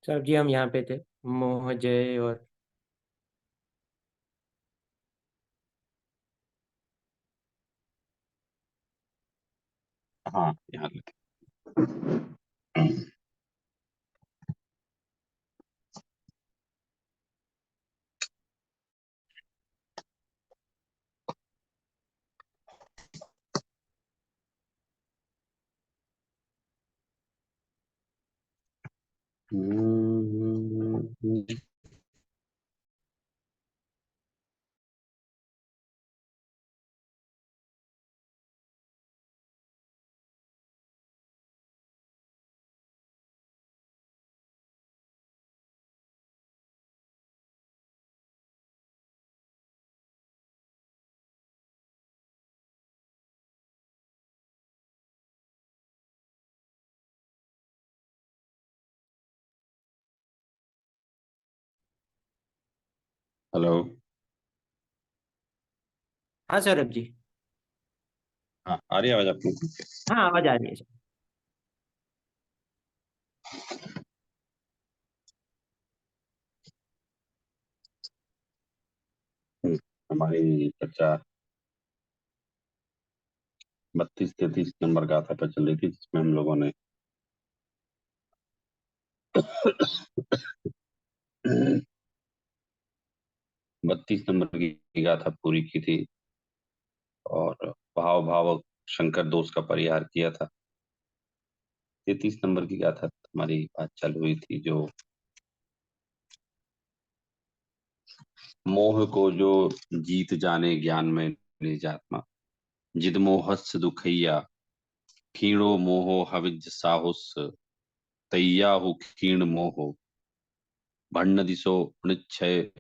Sir जी हम यहाँ पे थे। मोह जय और हाँ, यहाँ लिखे। हेलो। हाँ सौरभ जी। हाँ, आ रही है आवाज आपको? हाँ आवाज आ रही है सर। हमारी चर्चा 32-33 नंबर गाथा पर चल रही थी, जिसमें हम लोगों ने 32 नंबर की गाथा पूरी की थी और भाव भाव शंकर दोष का परिहार किया था। 33 नंबर की गाथा हमारी बात चल हुई थी, जो मोह को जो जीत जाने ज्ञान में निजात्मा, जिद मोहस्स दुखैया, क्षीणो मोहो हविज साहुस, तैयाहु क्षीण मोहो, भण्ण दिशो निश्चय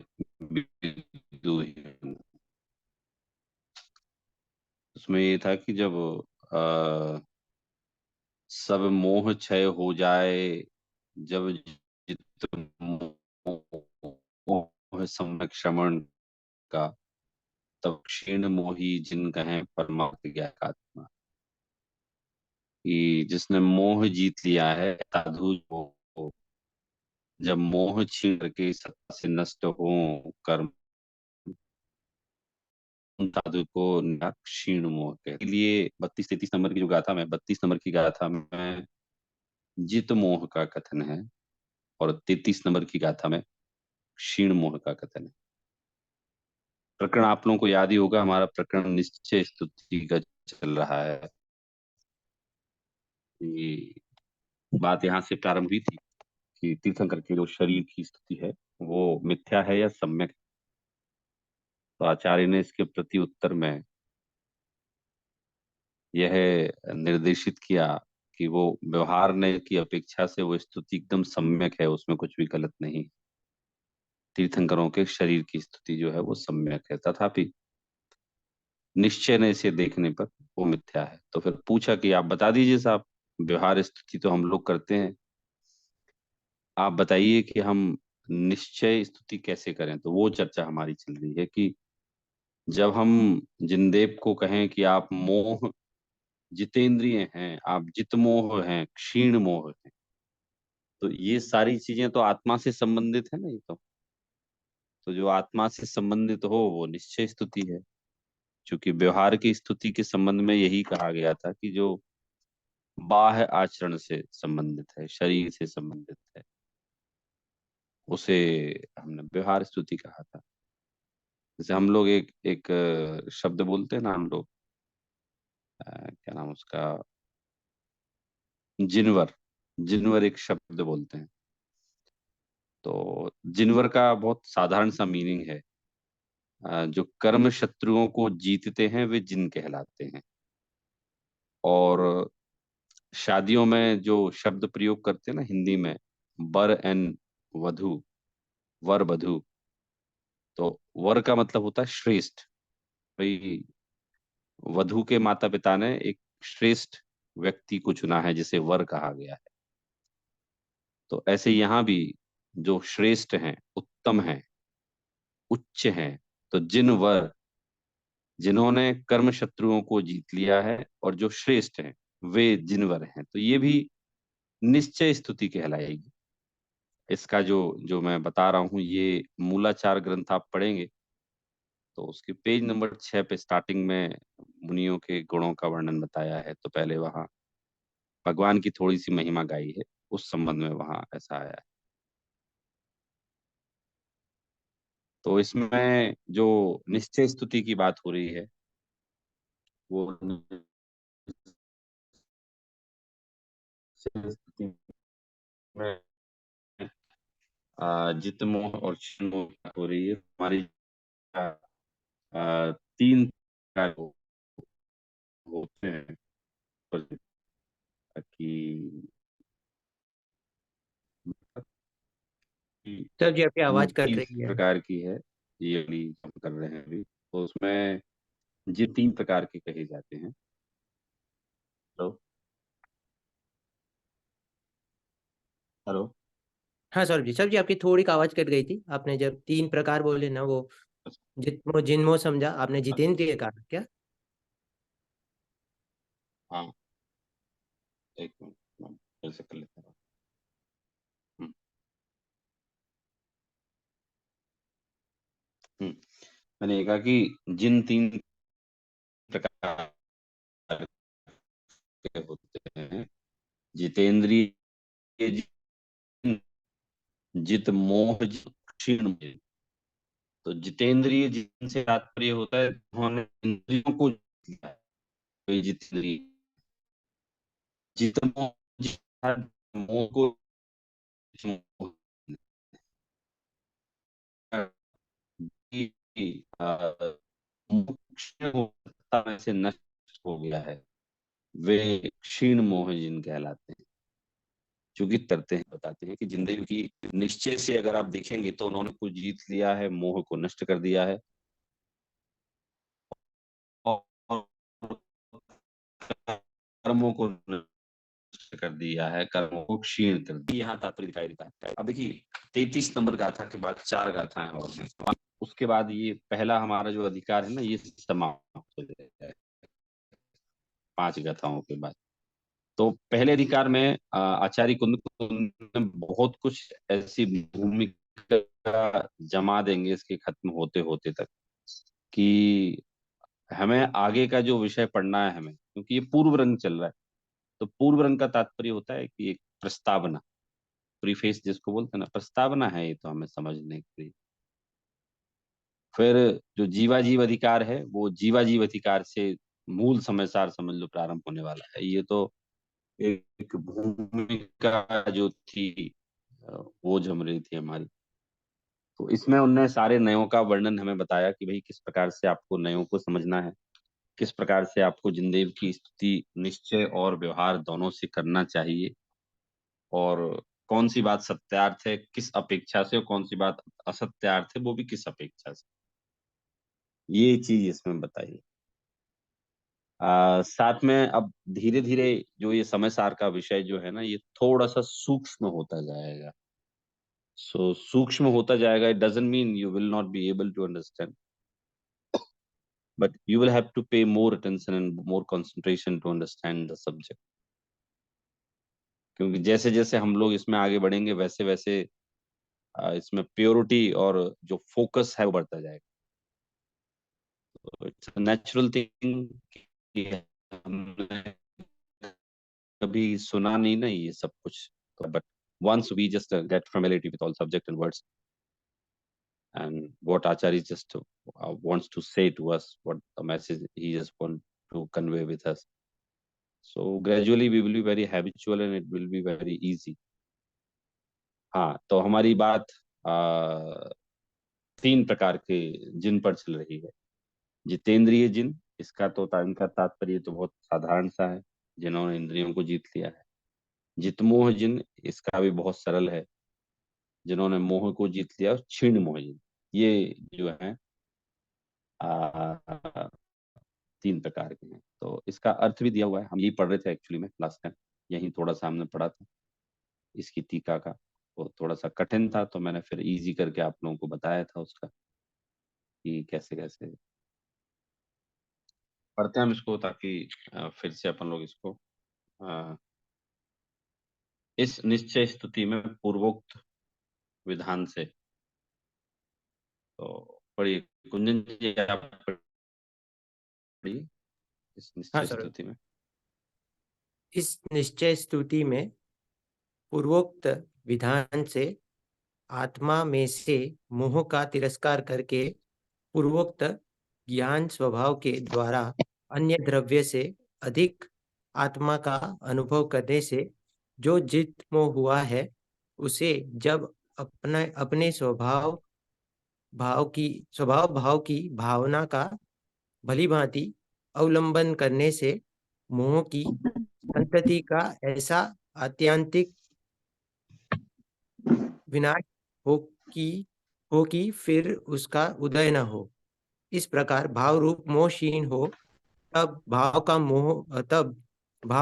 विदुहि। उसमें ये था कि जब अ, सब मोह क्षय हो जाए, जब जित मोह सम्यक श्रमण का, तब क्षीण मोही जिन कहें परमार्थ ज्ञातात्मा। कि जिसने मोह जीत लिया है, साधु जो, जब मोह छीन करके सत्ता से नष्ट हो कर्म, उन साधु को क्षीण मोह के लिए 32-33 नंबर की जो गाथा में, 32 नंबर की गाथा में जित मोह का कथन है और 33 नंबर की गाथा में क्षीण मोह का कथन है। प्रकरण आप लोगों को याद ही होगा, हमारा प्रकरण निश्चय स्तुति का चल रहा है। कि बात यहाँ से प्रारंभ हुई थी कि तीर्थंकर के जो शरीर की स्तुति है वो मिथ्या है या सम्यक है। तो आचार्य ने इसके प्रति उत्तर में यह निर्देशित किया कि वो व्यवहार ने की अपेक्षा से वो स्तुति एकदम सम्यक है, उसमें कुछ भी गलत नहीं। तीर्थंकरों के शरीर की स्तुति जो है वो सम्यक है, तथापि निश्चय ने इसे देखने पर वो मिथ्या है। तो फिर पूछा कि आप बता दीजिए साहब, व्यवहार स्तुति तो हम लोग करते हैं, आप बताइए कि हम निश्चय स्तुति कैसे करें। तो वो चर्चा हमारी चल रही है कि जब हम जिनदेव को कहें कि आप मोह जितेंद्रिय हैं, आप जित मोह हैं, क्षीण मोह हैं, तो ये सारी चीजें तो आत्मा से संबंधित है ना। ये तो जो आत्मा से संबंधित हो वो निश्चय स्तुति है। क्योंकि व्यवहार की स्तुति के संबंध में यही कहा गया था कि जो बाह्य आचरण से संबंधित है, शरीर से संबंधित है, उसे हमने व्यवहार स्तुति कहा था। जैसे हम लोग एक एक शब्द बोलते हैं ना, हम लोग क्या नाम उसका, जिनवर। जिनवर एक शब्द बोलते हैं। तो जिनवर का बहुत साधारण सा मीनिंग है, जो कर्म शत्रुओं को जीतते हैं वे जिन कहलाते हैं। और शादियों में जो शब्द प्रयोग करते हैं ना हिंदी में, वर एंड वधु, वर वधु, तो वर का मतलब होता है श्रेष्ठ। भाई, वधु के माता पिता ने एक श्रेष्ठ व्यक्ति को चुना है जिसे वर कहा गया है। तो ऐसे यहाँ भी जो श्रेष्ठ हैं, उत्तम हैं, उच्च हैं, तो जिन वर, जिन्होंने कर्म शत्रुओं को जीत लिया है और जो श्रेष्ठ हैं वे जिनवर हैं, तो ये भी निश्चय स्तुति कहलाएगी। इसका जो जो मैं बता रहा हूँ, ये मूलाचार ग्रंथ आप पढ़ेंगे तो उसके पेज नंबर 6 पे स्टार्टिंग में मुनियों के गुणों का वर्णन बताया है। तो पहले वहाँ भगवान की थोड़ी सी महिमा गाई है, उस संबंध में वहाँ ऐसा आया है। तो इसमें जो निश्चय स्तुति की बात हो रही है, वो निश्चय स्तुति में जित मोह और क्षीण मोह की बात हो रही है। हमारी तीन प्रकार होते हैं कि सर जी आपकी आवाज मुक्ति कट इस रही है। प्रकार की है, ये अभी हम कर रहे हैं अभी। तो उसमें ये तीन प्रकार के कहे जाते हैं। हेलो। हेलो। हाँ सर जी आपकी थोड़ी आवाज कट गई थी। आपने जब 3 प्रकार बोले ना, वो जितमो जिनमो समझा, आपने जितेंद्रिय कहा क्या? हाँ, एक मिनट, मैं फिर से कर लेता हूँ। हम्म, हम्म। मैंने कहा कि जिन तीन प्रकार के होते हैं, जितेंद्रिय जिन, जित मोह जिन, क्षीण जिन। तो जितेंद्रिय जिन से तात्पर्य होता है उन्होंने इंद्रियों को जीत लिया है, तो ये जितेंद्रिय। जित मोह मोह को कि, मोक्ष होता में से नष्ट हो गया है, वे क्षीण मोह जिन कहलाते हैं। चूंकि करते हैं, बताते हैं कि जिंदगी की निश्चय से अगर आप देखेंगे तो उन्होंने कुछ जीत लिया है, मोह को नष्ट कर दिया है, और कर्मों को नष्ट कर दिया है, कर्मों को क्षीण कर दिया। यहाँ तात्पर्य दिखाई देता है। अब देखिए, 33 नंबर गाथा के बाद 4 गाथाएं और हैं। उसके बाद ये पहला हमारा जो अधिकार है ना, ये समाप्त हो जाएगा 5 गाथाओं के बाद। तो पहले अधिकार में आचार्य कुंद कुंद ने बहुत कुछ ऐसी भूमिका जमा देंगे इसके खत्म होते होते तक, कि हमें आगे का जो विषय पढ़ना है हमें, क्योंकि ये पूर्व रंग चल रहा है। तो पूर्व रंग का तात्पर्य होता है कि एक प्रस्तावना, प्रीफेस जिसको बोलते हैं ना, प्रस्तावना है ये तो हमें समझने के लिए। फिर जो जीवा जीव अधिकार है, वो जीवा जीव अधिकार से मूल समय सार समझ लो प्रारंभ होने वाला है। ये तो एक भूमिका जो थी, वो जम रही थी हमारी। तो इसमें उनने सारे नयों का वर्णन हमें बताया कि भाई किस प्रकार से आपको नयों को समझना है, किस प्रकार से आपको जिंदेव की स्थिति निश्चय और व्यवहार दोनों से करना चाहिए, और कौन सी बात सत्यार्थ है किस अपेक्षा से, और कौन सी बात असत्यार्थ है वो भी किस अपेक्षा से, ये चीज इसमें बताई। साथ में अब धीरे धीरे जो ये समय सार का विषय जो है ना, ये थोड़ा सा सूक्ष्म होता जाएगा। सो सूक्ष्म होता जाएगा, it doesn't mean you will not be able to understand, but you will have to pay more attention and more concentration to understand the subject। क्योंकि जैसे जैसे हम लोग इसमें आगे बढ़ेंगे, वैसे वैसे इसमें प्योरिटी और जो फोकस है वो बढ़ता जाएगा। तो इट्स नेचुरल थिंग कि हमने कभी सुना नहीं ना ये सब कुछ, तो but once we just get familiarity with all subject and words, and what Acharya just wants to say to us, what the message he just want to convey with us, so gradually we will be very habitual and it will be very easy। हाँ, तो हमारी बात आ, 3 प्रकार के जिन पर चल रही है। जितेंद्रिय जिन, इसका तो इनका तात्पर्य तो बहुत साधारण सा है, जिन्होंने इंद्रियों को जीत लिया है। जितमोह जिन, इसका भी बहुत सरल है, जिन्होंने मोह को जीत लिया। और क्षीण मोह जिन, ये जो है 3 प्रकार के हैं। तो इसका अर्थ भी दिया हुआ है, हम यही पढ़ रहे थे एक्चुअली में लास्ट टाइम, यही थोड़ा सा हमने पढ़ा था इसकी टीका का। वो थोड़ा सा कठिन था तो मैंने फिर इजी करके आप लोगों को बताया था उसका, कि कैसे कैसे पढ़ते हैं हम इसको, ताकि फिर से अपन लोग इसको अ, इस निश्चय स्तुति में पूर्वोक्त विधान से। तो पढ़िए कुंजन जी, आप पढ़िए इस हाँ निश्चय सर, स्तुति में। इस निश्चय स्तुति में पूर्वोक्त विधान से आत्मा में से मोह का तिरस्कार करके पूर्वोक्त ज्ञान स्वभाव के द्वारा अन्य द्रव्य से अधिक आत्मा का अनुभव करने से जो जित मोह हुआ है, उसे जब अपने अपने स्वभाव भाव की भावना का भली भांति अवलंबन करने से मोह की संतति का ऐसा आत्यंतिक विनाश हो कि फिर उसका उदय न हो। इस प्रकार भाव रूप मोह क्षीण हो, तब भाव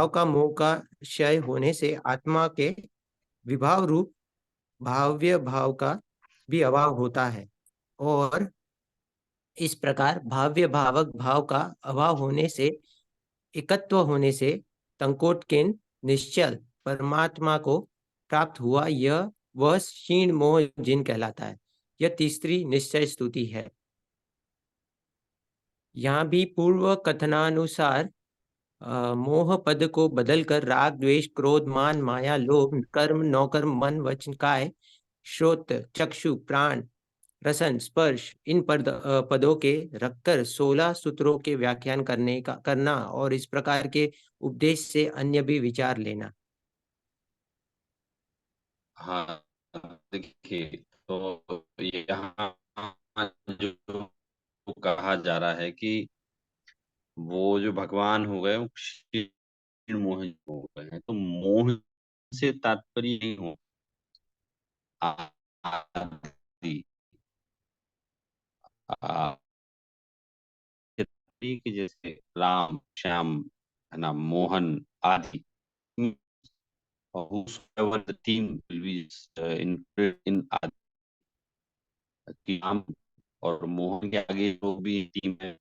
का मोह का क्षय होने से आत्मा के विभाव रूप भाव्य भाव का भी अभाव होता है। और इस प्रकार भाव्य भावक भाव का अभाव होने से, एकत्व होने से तंकोटकिन निश्चल परमात्मा को प्राप्त हुआ, यह वह क्षीण मोह जिन कहलाता है। यह तीसरी निश्चय स्तुति है। यहाँ भी पूर्व कथनानुसार मोह पद को बदलकर राग द्वेष क्रोध मान माया लोभ कर्म नौकर्म मन वचन काय श्रोत चक्षु प्राण रसन स्पर्श इन पदों के रखकर 16 सूत्रों के व्याख्यान करना और इस प्रकार के उपदेश से अन्य भी विचार लेना। हाँ, देखिए, तो यहाँ जो कहा जा रहा है कि वो जो भगवान हो गए वो क्षीण मोह हो गए हैं, तो मोह से तात्पर्य नहीं हो आदि, कि जैसे राम श्याम है ना, मोहन आदि, or whosoever the team will be in आदि की राम और मोहन के आगे जो भी टीम है,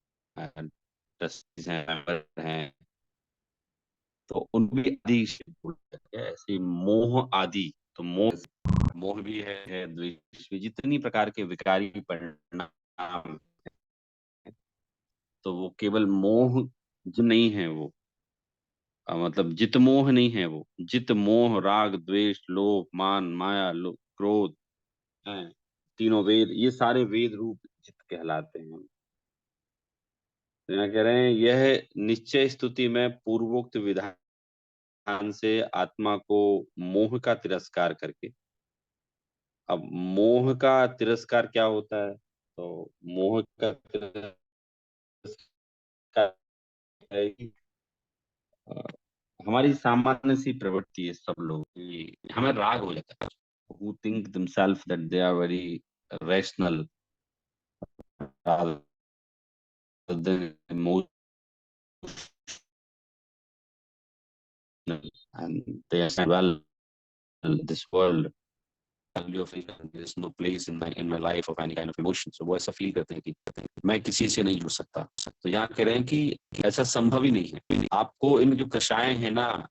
trustees हैं, member हैं, तो उनको भी आदि से बोलते हैं। ऐसे मोह आदि, तो मोह भी है द्वेष भी, जितनी प्रकार के विकारी परिणाम, तो वो केवल मोह जो नहीं है वो, मतलब जित मोह नहीं है वो, जित मोह राग द्वेष लोभ मान माया क्रोध है, तीनों वेद, ये सारे वेद रूप जित कहलाते हैं। तो यहाँ कह रहे हैं यह निश्चय स्तुति में पूर्वोक्त विधान से आत्मा को मोह का तिरस्कार करके, अब मोह का तिरस्कार क्या होता है, तो मोह का तिरस्कार है कि हमारी सामान्य सी प्रवृत्ति है सब लोग की, हमें राग हो जाता है, who think themselves that they are very rational rather than emotional, and they understand well this world value of freedom, there is no place in my life of any kind of emotion, so वो ऐसा feel करते हैं कि मैं किसी से नहीं जुड़ सकता। तो यहाँ कह रहे हैं कि ऐसा संभव ही नहीं है। आपको इन जो कषाय है ना,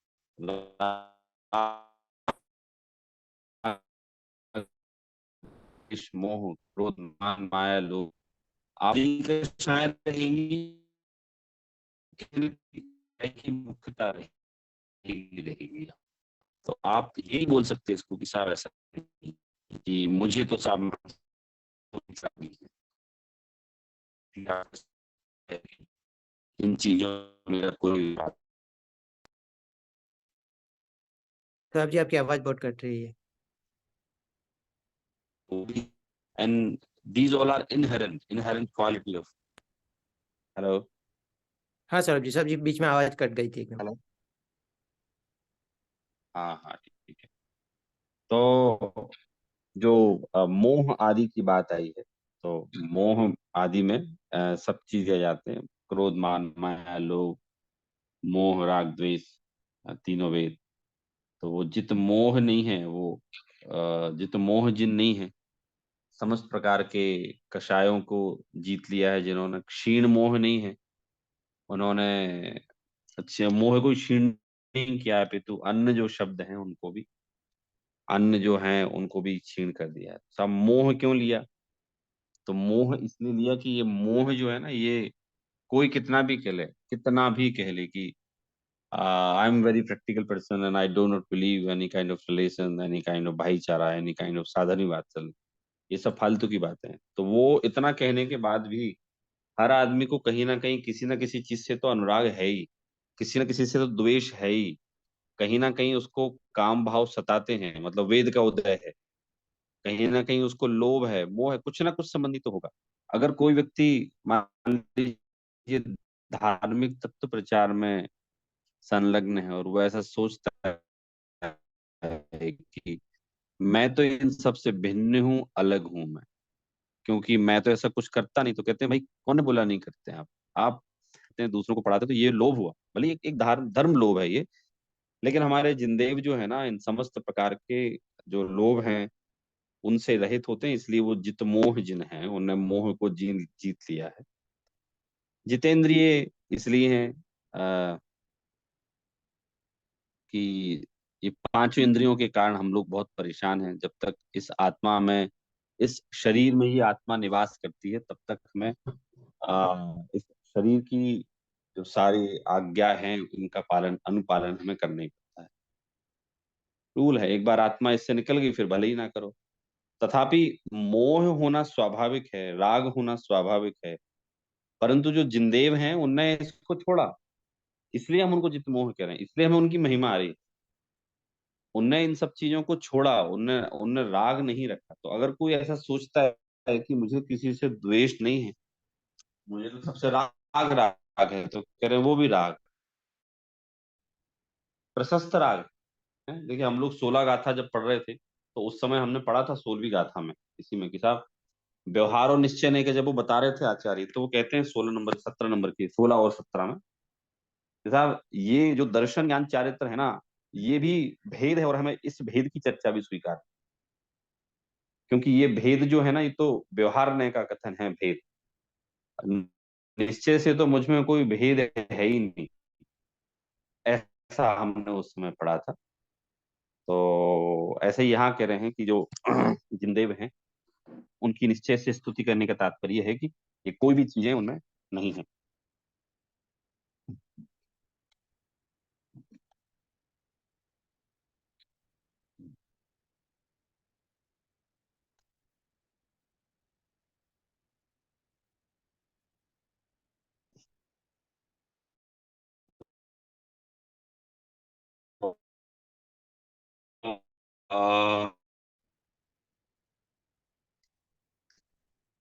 मोह क्रोध मान माया लोभ, आप इनके शायद रहेंगी की मुख्यता रहेगी रहेगी, तो आप यही बोल सकते हैं इसको कि साहब ऐसा नहीं कि मुझे तो साहब इन चीजों में मेरा कोई बात साहब जी, आपकी आवाज बहुत कट रही है। होगी, and these all are inherent quality of, hello हाँ सर जी बीच में आवाज कट गई थी एकदम। हेलो, हाँ हाँ ठीक है। तो जो मोह आदि की बात आई है, तो मोह आदि में सब चीजें आ जाते हैं, क्रोध मान माया लोभ मोह राग द्वेष, तीनों वेद। तो वो जित मोह नहीं है वो, जित मोह जिन नहीं है, समस्त प्रकार के कषायों को जीत लिया है जिन्होंने, क्षीण मोह नहीं है उन्होंने, अच्छे मोह को क्षीण नहीं किया है, पितु अन्य जो शब्द हैं उनको भी अन्न जो है उनको भी छीन कर दिया है। सब मोह क्यों लिया? तो मोह इसलिए लिया कि ये मोह जो है ना, ये कोई कितना भी कह ले कि I am very practical person and I do not believe any kind of relation, any kind of भाईचारा, एनी काइंड ऑफ साधन वात्सल, ये सब फालतू की बातें हैं। तो वो इतना कहने के बाद भी हर आदमी को कहीं ना कहीं किसी ना किसी चीज से तो अनुराग है ही, किसी ना किसी से तो द्वेष है ही, कहीं ना कहीं उसको काम भाव सताते हैं, मतलब वेद का उदय है, कहीं ना कहीं उसको लोभ है, मोह है, कुछ ना कुछ संबंधित तो होगा। अगर कोई व्यक्ति मान लीजिए धार्मिक तत्व प्रचार में संलग्न है और वो ऐसा सोचता है कि मैं तो इन सब से भिन्न हूँ, अलग हूं मैं, क्योंकि मैं तो ऐसा कुछ करता नहीं, तो कहते हैं भाई कौन ने बोला नहीं करते हैं आप कहते हैं दूसरों को पढ़ाते, तो ये लोभ हुआ, भले एक धर्म धर्म लोभ है ये। लेकिन हमारे जिनदेव जो है ना, इन समस्त प्रकार के जो लोभ हैं उनसे रहित होते हैं, इसलिए वो जित मोह जिन हैं, उन्हें मोह को जीत लिया है। जितेंद्रिय इसलिए हैं कि ये पांचों इंद्रियों के कारण हम लोग बहुत परेशान हैं। जब तक इस आत्मा में, इस शरीर में ही आत्मा निवास करती है, तब तक हमें इस शरीर की जो सारी आज्ञा है उनका पालन अनुपालन हमें करना ही पड़ता है। रूल है, एक बार आत्मा इससे निकल गई फिर भले ही ना करो। तथापि मोह होना स्वाभाविक है, राग होना स्वाभाविक है, परंतु जो जिनदेव हैं उनने इसको छोड़ा, इसलिए हम उनको जित मोह कह रहे हैं, इसलिए हमें उनकी महिमा आ रही है। उनने इन सब चीजों को छोड़ा, उनने उनने राग नहीं रखा। तो अगर कोई ऐसा सोचता है कि मुझे किसी से द्वेष नहीं है, मुझे तो सबसे राग राग है, तो कह रहे हैं वो भी राग, प्रशस्त राग है। देखिए हम लोग 16 गाथा जब पढ़ रहे थे, तो उस समय हमने पढ़ा था 16वीं गाथा में, इसी में कि साहब व्यवहार और निश्चय नहीं, के जब वो बता रहे थे आचार्य, तो वो कहते हैं 16 नंबर 17 नंबर की, 16 और 17 में कि साहब ये जो दर्शन ज्ञान चारित्र है ना, ये भी भेद है, और हमें इस भेद की चर्चा भी स्वीकार है। क्योंकि ये भेद जो है ना, ये तो व्यवहार ने का कथन है भेद, निश्चय से तो मुझ में कोई भेद है ही नहीं, ऐसा हमने उस समय पढ़ा था। तो ऐसे ही यहाँ कह रहे हैं कि जो जिनदेव हैं उनकी निश्चय से स्तुति करने का तात्पर्य है कि ये कोई भी चीजें उनमें नहीं है। अ,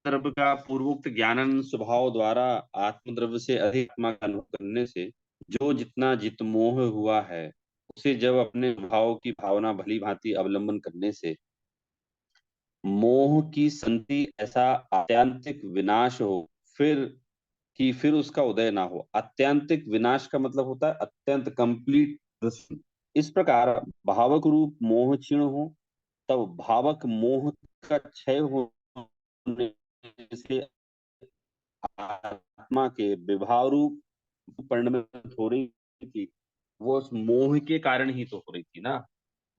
द्रव्य का पूर्वोक्त ज्ञानन स्वभाव द्वारा आत्मद्रव्य से अधिक आत्मा का अनुभव करने से जो जितना जित मोह हुआ है, उसे जब अपने भाव की भावना भली भांति अवलंबन करने से मोह की संति ऐसा आत्यांतिक विनाश हो, फिर फिर उसका उदय ना हो। आत्यांतिक विनाश का मतलब होता है अत्यंत कंप्लीट। इस प्रकार भावक रूप मोह क्षीण हो, तब भावक मोह का क्षय होने से आत्मा के विभाव रूप परिणमित हो रही थी, वो उस मोह के कारण ही तो हो रही थी ना।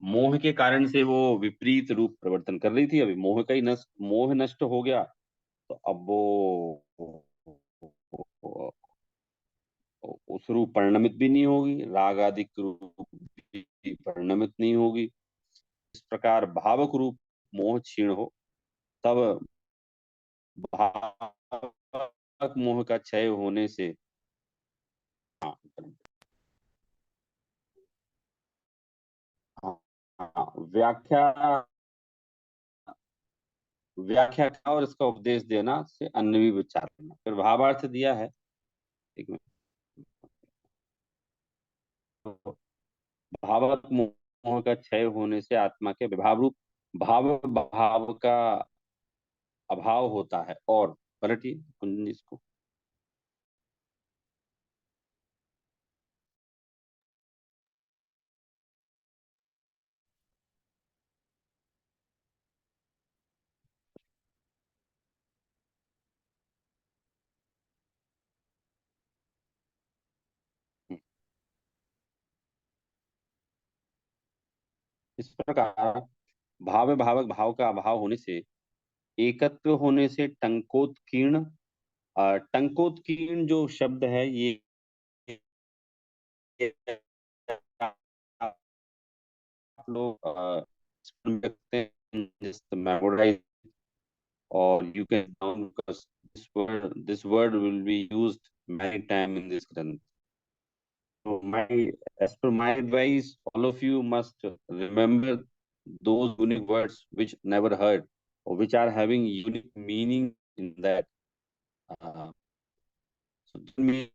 मोह के कारण से वो विपरीत रूप प्रवर्तन कर रही थी। अभी मोह नष्ट हो गया, तो अब वो उस रूप परिणमित भी नहीं होगी, राग आदि रूप भी परिणमित नहीं होगी। इस प्रकार भावक रूप मोह क्षीण हो, तब भावक मोह का क्षय होने से, हाँ, हाँ, हाँ, व्याख्या व्याख्या का और इसका उपदेश देना से अन्य भी विचार करना। फिर भावार्थ दिया है, एक मिनट। तो भावक मोह का क्षय होने से आत्मा के विभाव रूप भाव भाव का अभाव होता है। और पलटिए कुंजी इसको। इस प्रकार भाव भावक भाव का अभाव होने से, एकत्व होने से टंकोत्कीर्ण। टंकोत्कीर्ण जो शब्द है ये आप लोग सुन सकते हैं, just memorize, or you can down, because this word will be used many time in this Granth. So as per my advice, all of you must remember those unique words which never heard, or which are having unique meaning in that. So the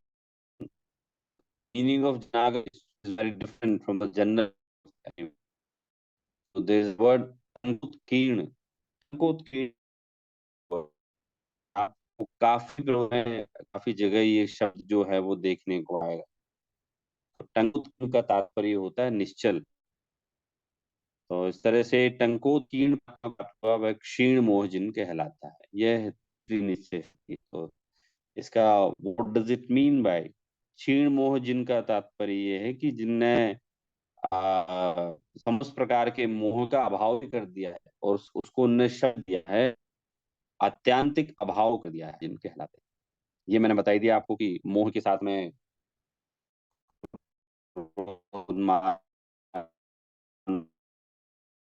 meaning of Janaga is very different from the general. So there is word Tankutkiर्ण. Tankutkiर्ण आपको काफी में, काफी जगह ये शब्द जो है वो देखने को आएगा। तो टंकोत्कीर्ण का तात्पर्य होता है निश्चल। तो इस तरह से टंकोत्कीर्ण वह क्षीण मोह जिन कहलाता है, यह है त्रिनिश्चय। तो इसका what does it mean by क्षीण मोह जिन का तात्पर्य यह है कि जिनने समस्त प्रकार के मोह का अभाव कर दिया है और उसको निश्चल दिया है, आत्यांतिक अभाव कर दिया है, जिन कहलाते हैं। ये मैंने बता ही दिया आपको कि मोह के साथ में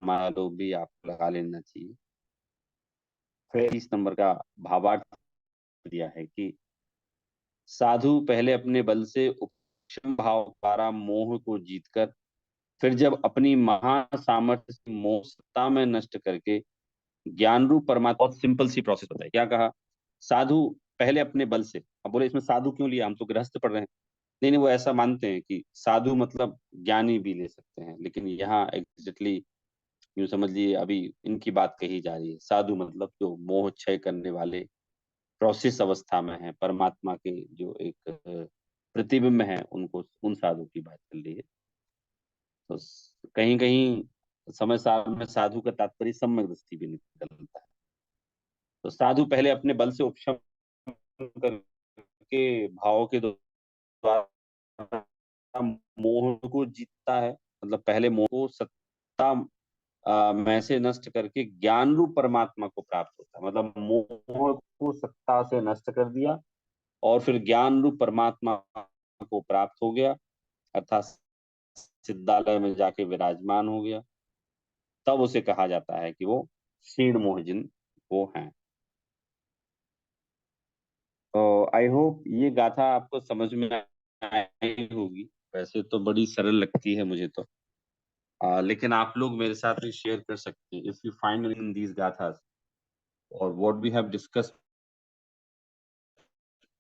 हमारा लोग भी आपको लगा लेना चाहिए। फिर 30 नंबर का भावार्थ दिया है कि साधु पहले अपने बल से उपशम भाव द्वारा मोह को जीतकर, फिर जब अपनी महान सामर्थ्य से मोह सत्ता में नष्ट करके ज्ञान रूप परमात्मा, बहुत सिंपल सी प्रोसेस होता है। क्या कहा? साधु पहले अपने बल से। अब बोले इसमें साधु क्यों लिया, हम तो गृहस्थ पढ़ रहे हैं। नहीं नहीं, वो ऐसा मानते हैं कि साधु मतलब ज्ञानी भी ले सकते हैं, लेकिन यहाँ एग्जैक्टली यूं समझ लिए अभी इनकी बात कही जा रही है। साधु मतलब जो मोह क्षय करने वाले प्रोसेस अवस्था में है, परमात्मा के जो एक प्रतिबिंब है, उनको, उन साधु की बात चल रही है। तो कहीं कहीं समय सार में साधु का तात्पर्य सम्यक दृष्टि भी निकलता है। तो साधु पहले अपने बल से उपशम करके भाव के द्वारा मोह को जीतता है। मतलब पहले मोह को सत्ता में से नष्ट करके ज्ञान रूप परमात्मा को प्राप्त होता है। मतलब मोह को सत्ता से नष्ट कर दिया और फिर ज्ञान रूप परमात्मा को प्राप्त हो गया, अर्थात सिद्धालय में जाके विराजमान हो गया। तब उसे कहा जाता है कि वो क्षीण मोहजिन वो हैं। तो आई होप ये गाथा आपको समझ में आई होगी। वैसे तो बड़ी सरल लगती है मुझे तो, लेकिन आप लोग मेरे साथ भी शेयर कर सकते हैं if you find in these गाथास और what we have discussed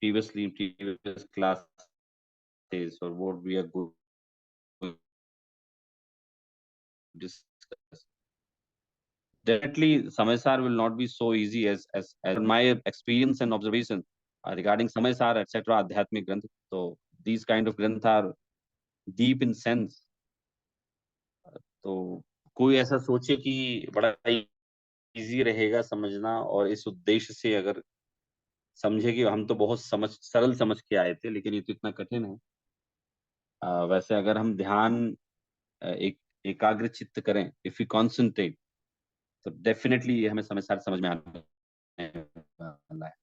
previously in previous classes, or what we are going to discuss. Definitely, Samaysar will not be so easy as my experience and observation regarding Samaysar, etc. Adhyatmic Granth. So these kind of Granth are deep in sense. तो कोई ऐसा सोचे कि बड़ा easy रहेगा समझना, और इस उद्देश्य से अगर समझे कि हम तो बहुत सरल समझ के आए थे, लेकिन ये तो इतना कठिन है। वैसे अगर हम ध्यान एक एकाग्र चित्त करें, इफ यू कॉन्सेंट्रेट, तो डेफिनेटली हमें समझ में आने वाला है।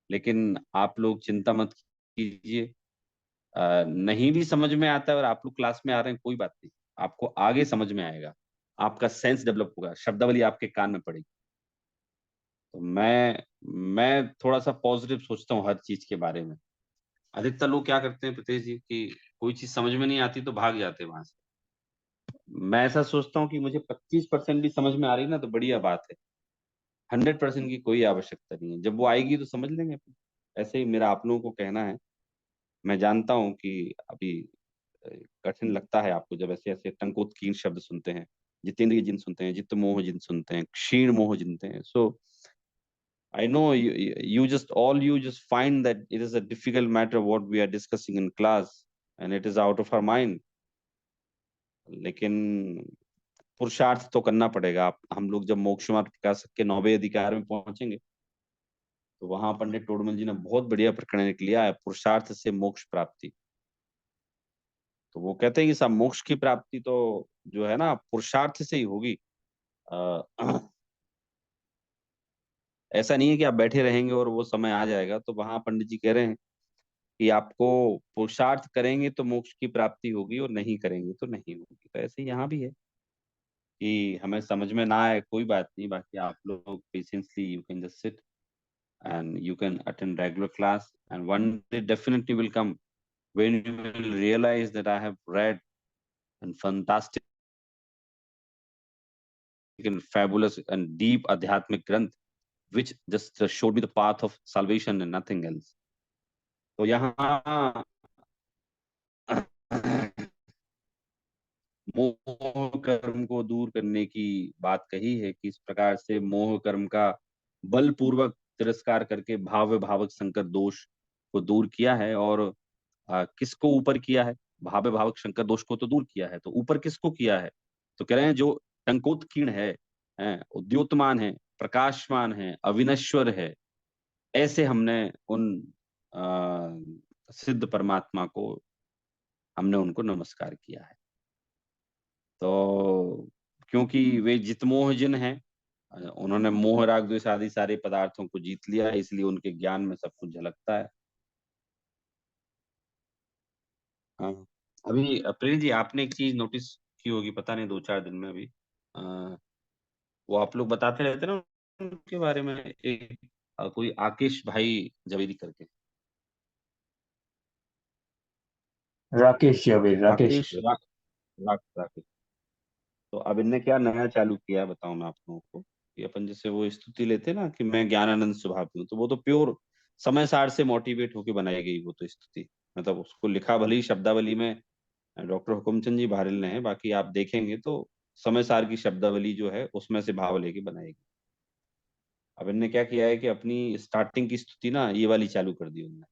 लेकिन आप लोग चिंता मत कीजिए, नहीं भी समझ में आता है और आप लोग क्लास में आ रहे हैं, कोई बात नहीं, आपको आगे समझ में आएगा, आपका सेंस डेवलप होगा, शब्दावली आपके कान में पड़ेगी। तो मैं थोड़ा सा पॉजिटिव सोचता हूँ हर चीज के बारे में। अधिकतर लोग क्या करते हैं प्रीतेश जी कि कोई चीज समझ में नहीं आती तो भाग जाते हैं वहां से। मैं ऐसा सोचता हूँ कि मुझे 25% भी समझ में आ रही ना तो बढ़िया बात है। 100% की कोई आवश्यकता नहीं है, जब वो आएगी तो समझ लेंगे। ऐसे ही मेरा आप लोगों को कहना है। मैं जानता हूँ कि अभी अ, कठिन लगता है आपको जब ऐसे ऐसे टंकोत्कीर्ण शब्द सुनते हैं, जितेंद्रिय जिन सुनते हैं, जित मोह जिन सुनते हैं, क्षीण मोह जिनते हैं। सो I know you just find that it is a difficult matter what we are discussing in class, and it is out of our mind. लेकिन पुरुषार्थ तो करना पड़ेगा। आप हम लोग जब मोक्ष मार्ग प्रकाशक के 9वें अधिकार में पहुंचेंगे तो वहां पंडित टोडमल जी ने बहुत बढ़िया प्रकरण एक लिया है, पुरुषार्थ से मोक्ष प्राप्ति। तो वो कहते हैं कि सब मोक्ष की प्राप्ति तो जो है ना पुरुषार्थ से ही होगी। ऐसा नहीं है कि आप बैठे रहेंगे और वो समय आ जाएगा। तो वहां पंडित जी कह रहे हैं कि आपको पुरुषार्थ करेंगे तो मोक्ष की प्राप्ति होगी, और नहीं करेंगे तो नहीं होगी। तो ऐसे यहाँ भी है कि हमें समझ में ना आए कोई बात नहीं, बाकी आप लोग patiently you can just sit and you can attend regular class, and one day definitely will come when you will realize that I have read and fantastic and fabulous and deep adhyatmic granth which just showed me the path of salvation and nothing else. तो यहाँ मोह कर्म को दूर करने की बात कही है कि इस प्रकार से मोह कर्म का बलपूर्वक तिरस्कार करके भाव्य भावक संकर दोष को दूर किया है। और किसको ऊपर किया है? भाव्य भावक शंकर दोष को तो दूर किया है, तो ऊपर किसको किया है? तो कह रहे हैं जो टंकोत्कीर्ण है, उद्योतमान है, प्रकाशमान है, अविनश्वर है, ऐसे हमने उन सिद्ध परमात्मा को हमने उनको नमस्कार किया है। तो क्योंकि वे जितमोह जिन हैं, उन्होंने मोह राग द्वेष आदि सारे पदार्थों को जीत लिया है, इसलिए उनके ज्ञान में सब कुछ झलकता है। हाँ। अभी प्रेम जी आपने एक चीज नोटिस की होगी, पता नहीं 2-4 दिन में अभी अ, वो आप लोग बताते रहते ना उनके बारे में, एक कोई आकेश भाई जवेरी करके। राकेश जावेद, राकेश आकेश जावेद। राकेश। तो अब इनने क्या नया चालू किया है बताऊं मैं आप लोगों को, कि अपन जैसे वो स्तुति लेते हैं ना कि मैं ज्ञानानंद स्वभाव हूँ, तो वो तो प्योर समय सार से मोटिवेट होके बनाई गई वो तो स्तुति। मतलब उसको लिखा भले ही शब्दावली में डॉक्टर हुकुमचंद जी भारिल ने है, बाकी आप देखेंगे तो समय सार की शब्दावली जो है उसमें से भाव लेके बनाएगी। अब इनने क्या किया है कि अपनी स्टार्टिंग की स्तुति ना ये वाली चालू कर दी उन्होंने।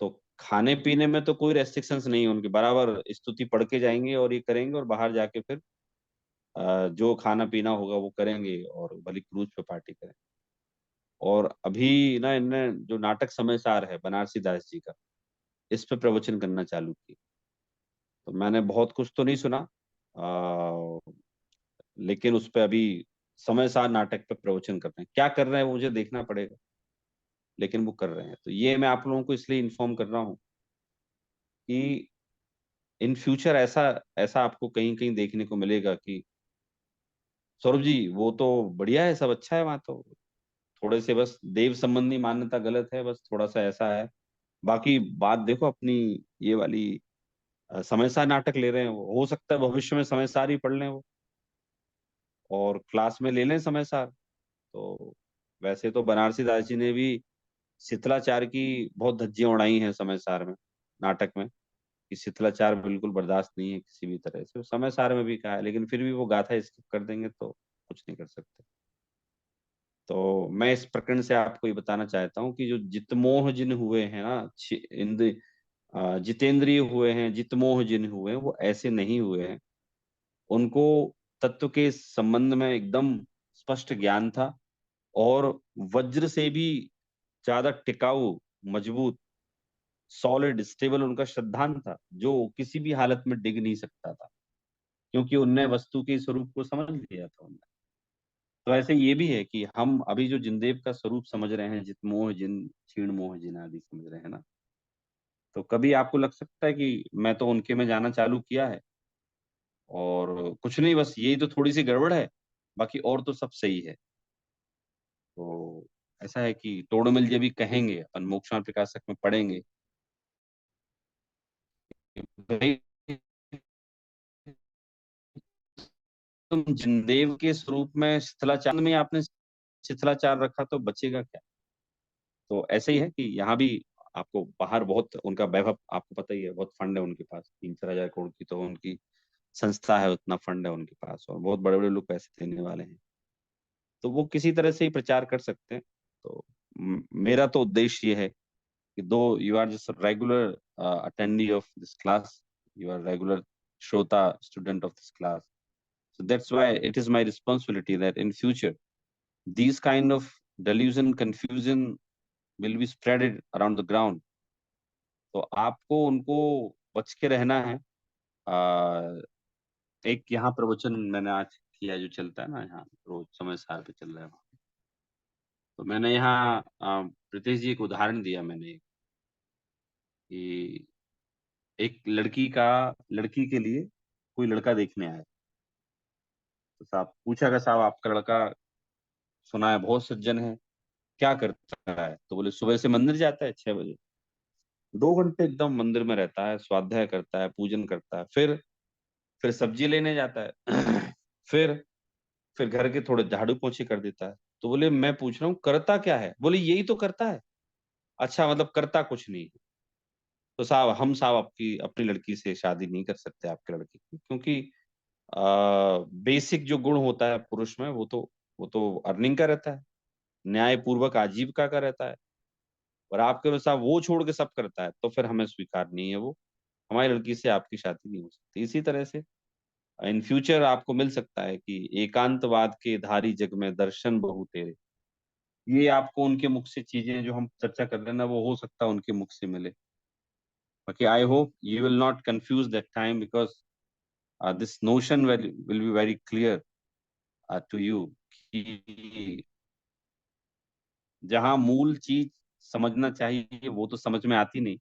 तो खाने पीने में तो कोई रेस्ट्रिक्शंस नहीं है उनके, बराबर स्तुति पढ़ के जाएंगे और ये करेंगे, और बाहर जाके फिर जो खाना पीना होगा वो करेंगे, और भले क्रूज पे पार्टी करें। और अभी ना इनने जो नाटक समय सार है बनारसी दास जी का, इस पे प्रवचन करना चालू की। तो मैंने बहुत कुछ तो नहीं सुना, लेकिन उस पे अभी समय सार नाटक पे प्रवचन कर रहे हैं। क्या कर रहे हैं वो मुझे देखना पड़ेगा, लेकिन वो कर रहे हैं। तो ये मैं आप लोगों को इसलिए इन्फॉर्म कर रहा हूँ कि इन फ्यूचर ऐसा ऐसा आपको कहीं कहीं देखने को मिलेगा कि सौरभ जी वो तो बढ़िया है, सब अच्छा है वहां, तो थोड़े से बस देव संबंधी मान्यता गलत है, बस थोड़ा सा ऐसा है। बाकी बात देखो अपनी ये वाली समय सार नाटक ले रहे हैं, वो हो सकता है भविष्य में समय सार ही पढ़ लें वो, और क्लास में ले लें समय सार। तो वैसे तो बनारसी दास जी ने भी शीतलाचार की बहुत धज्जियां उड़ाई हैं समय सार में, नाटक में, कि शीतलाचार बिल्कुल बर्दाश्त नहीं है किसी भी तरह से, समय सार में भी कहा है, लेकिन फिर भी वो गाथा स्किप कर देंगे तो कुछ नहीं कर सकते। तो मैं इस प्रकरण से आपको ये बताना चाहता हूँ कि जो जितमोह जिन हुए हैं ना, जितेंद्रिय हुए हैं, जितमोह जिन हुए हैं, वो ऐसे नहीं हुए हैं। उनको तत्व के संबंध में एकदम स्पष्ट ज्ञान था, और वज्र से भी ज्यादा टिकाऊ, मजबूत, सॉलिड, स्टेबल उनका श्रद्धांत था, जो किसी भी हालत में डिग नहीं सकता था, क्योंकि उनने वस्तु के स्वरूप को समझ लिया था उनने। तो ऐसे ये भी है कि हम अभी जो जिनदेव का स्वरूप समझ रहे हैं, जित मोह जिन, क्षीण मोह जिन आदि समझ रहे हैं ना, तो कभी आपको लग सकता है कि मैं तो उनके में जाना चालू किया है और कुछ नहीं, बस यही तो थोड़ी सी गड़बड़ है, बाकी और तो सब सही है। तो ऐसा है कि तोड़ मिल जब भी कहेंगे, अपन मोक्षाण प्रकाशक में पढ़ेंगे, भाई तुम जिनदेव के स्वरूप में शिथिलाचार में आपने शिथिलाचार रखा तो बचेगा क्या? तो ऐसे ही है कि यहाँ भी आपको बाहर बहुत उनका वैभव आपको पता ही है, बहुत फंड है उनके पास, 3-4 हजार करोड़ की तो उनकी संस्था है, उतना फंड है उनके पास, और बहुत बड़े बड़े लोग पैसे देने वाले हैं, तो वो किसी तरह से ही प्रचार कर सकते हैं। तो मेरा तो उद्देश्य ये है कि दो you are just regular attendee of this class, you are regular श्रोता student of this class, so that's why it is my responsibility that in future these kind of delusion, confusion will be spread around the ground। तो आपको उनको बच के रहना है। एक यहाँ प्रवचन मैंने आज किया जो चलता है ना यहाँ रोज समय सार पे चल रहा है। तो मैंने यहाँ प्रीतेश जी एक उदाहरण दिया मैंने कि एक लड़की के लिए कोई लड़का देखने आया। तो साहब पूछा कि साहब आपका लड़का सुना है बहुत सज्जन है, क्या करता है? तो बोले सुबह से मंदिर जाता है 6 बजे, 2 घंटे एकदम मंदिर में रहता है, स्वाध्याय करता है, पूजन करता है, फिर सब्जी लेने जाता है फिर फिर घर के थोड़े झाड़ू पोछे कर देता है। तो बोले मैं पूछ रहा हूँ करता क्या है? बोले यही तो करता है। अच्छा, मतलब करता कुछ नहीं है। तो साहब आपकी अपनी लड़की से शादी नहीं कर सकते आपके लड़के की, क्योंकि बेसिक जो गुण होता है पुरुष में वो तो अर्निंग का रहता है, न्याय पूर्वक आजीविका का रहता है। और आपके अनुसार वो छोड़ के सब करता है, तो फिर हमें स्वीकार नहीं है वो। हमारी लड़की से आपकी शादी नहीं हो सकती। इसी तरह से इन फ्यूचर आपको मिल सकता है कि एकांतवाद के धारी जग में दर्शन बहु तेरे, ये आपको उनके मुख से चीजें जो हम चर्चा कर रहे हैं ना, वो हो सकता है उनके मुख से मिले। बाकी I hope you will not confuse that time, because this notion will be very clear to you कि जहाँ मूल चीज समझना चाहिए वो तो समझ में आती नहीं।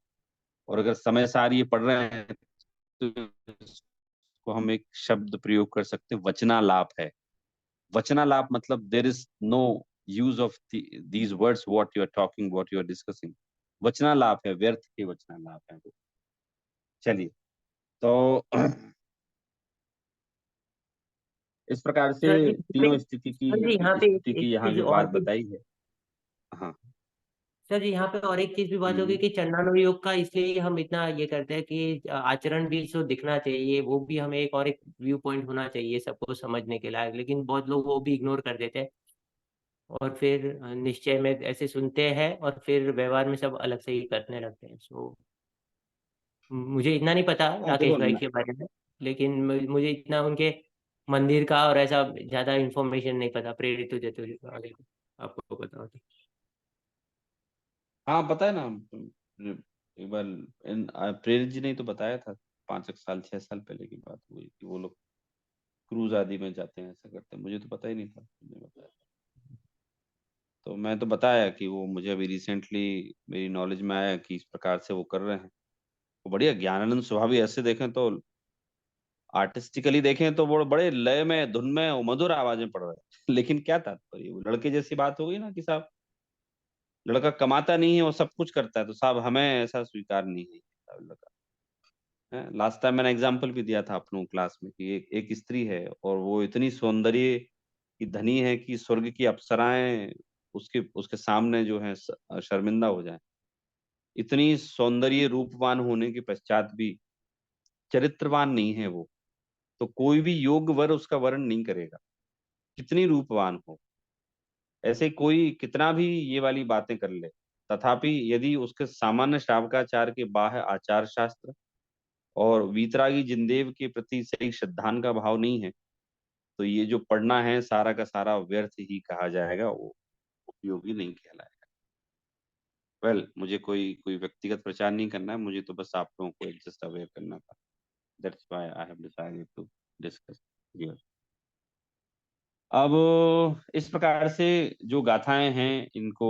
और अगर समय सार ये पढ़ रहे हैं तो इसको हम एक शब्द प्रयोग कर सकते हैं, वचनालाप है। वचनालाप मतलब there is no use of these words, what you are talking, what you are discussing. वचनालाप है, व्यर्थ के वचनालाप है वो। चलिए, तो इस प्रकार से सर जी तीनों स्थिति की सर जी यहाँ पे स्थिति एक की यहाँ चीज जो और बात भी। बताई है। हाँ। सर जी यहाँ पे और एक चीज भी बात होगी हम्म। कि चंडालो योग का इसलिए हम इतना ये करते हैं कि आचरण भी जो दिखना चाहिए वो भी हमें एक व्यू पॉइंट होना चाहिए सबको समझने के लायक, लेकिन बहुत लोग वो भी इग्नोर कर देते हैं और फिर निश्चय में ऐसे सुनते हैं और फिर व्यवहार में सब अलग से ही करने लगते हैं। सो मुझे इतना नहीं पता हाँ, राकेश देखो भाई के बारे में, लेकिन मुझे इतना उनके मंदिर का और ऐसा ज्यादा इंफॉर्मेशन नहीं पता, प्रेरित हो जाते हो आगे को आपको पता होता। हाँ पता है ना। एक बार प्रेरित जी ने ही तो बताया था, 5 एक साल 6 साल पहले की बात हुई कि वो लोग क्रूज आदि में जाते हैं, ऐसा करते हैं। मुझे तो पता ही नहीं था, उन्होंने बताया। तो मैं तो बताया कि वो मुझे अभी रिसेंटली मेरी नॉलेज में आया कि इस प्रकार से वो कर रहे हैं। वो बढ़िया ज्ञानानंद स्वभाव भी ऐसे देखें तो, आर्टिस्टिकली देखें तो वो बड़े लय में, धुन में और मधुर आवाजें पढ़ रहे हैं लेकिन क्या तात्पर्य, वो लड़के जैसी बात हो गई ना कि साहब लड़का कमाता नहीं है वो सब कुछ करता है, तो साहब हमें ऐसा स्वीकार नहीं है साहब लड़का है। लास्ट टाइम मैंने एग्जांपल भी दिया था अपनों क्लास में कि एक स्त्री है और वो इतनी सौंदर्य की धनी है कि स्वर्ग की अप्सराएं उसके उसके सामने जो है शर्मिंदा हो जाए। इतनी सौंदर्य रूपवान होने के पश्चात भी चरित्रवान नहीं है वो, तो कोई भी योग्य वर उसका वर्ण नहीं करेगा, कितनी रूपवान हो। ऐसे कोई कितना भी ये वाली बातें कर ले, तथापि यदि उसके सामान्य श्रावकाचार के बाह्य आचार शास्त्र और वीतरागी जिनदेव के प्रति सही श्रद्धान का भाव नहीं है, तो ये जो पढ़ना है सारा का सारा व्यर्थ ही कहा जाएगा, वो उपयोगी नहीं कहलाएगा। मुझे कोई कोई व्यक्तिगत प्रचार नहीं करना है, मुझे तो बस आप लोगों को जस्ट अवेयर करना था। That's why I have decided to discuss here. अब इस प्रकार से जो गाथाएं हैं इनको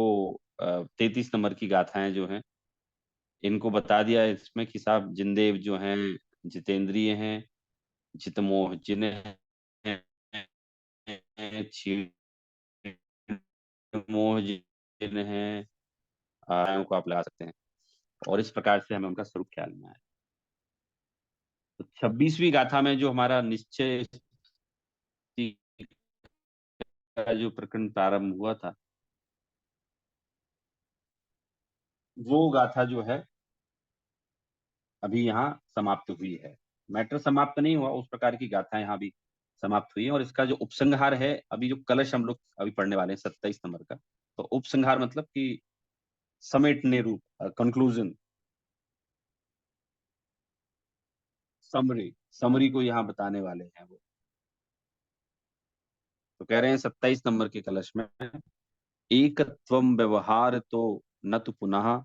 33 नंबर की गाथाएं जो हैं इनको बता दिया है इसमें कि साहब जिनदेव जो हैं जितेंद्रिय हैं, जितमोह जिन हैं, क्षीण मोह जिन हैं, को आप लगा सकते हैं। और इस प्रकार से हमें उनका स्वरूप ख्याल में आया। तो 26वीं गाथा में जो हमारा निश्चय का जो प्रकरण प्रारंभ हुआ था, वो गाथा जो है अभी यहाँ समाप्त हुई है। मैटर समाप्त नहीं हुआ, उस प्रकार की गाथा यहाँ भी समाप्त हुई है। और इसका जो उपसंहार है, अभी जो कलश हम लोग अभी पढ़ने वाले हैं 27 नंबर का, तो उपसंहार मतलब कि समेटने रूप, कंक्लूजन, समरी, समरी को यहाँ बताने वाले हैं वो। तो कह रहे हैं 27 नंबर के कलश में, एकत्वम व्यवहार तो न तो पुनः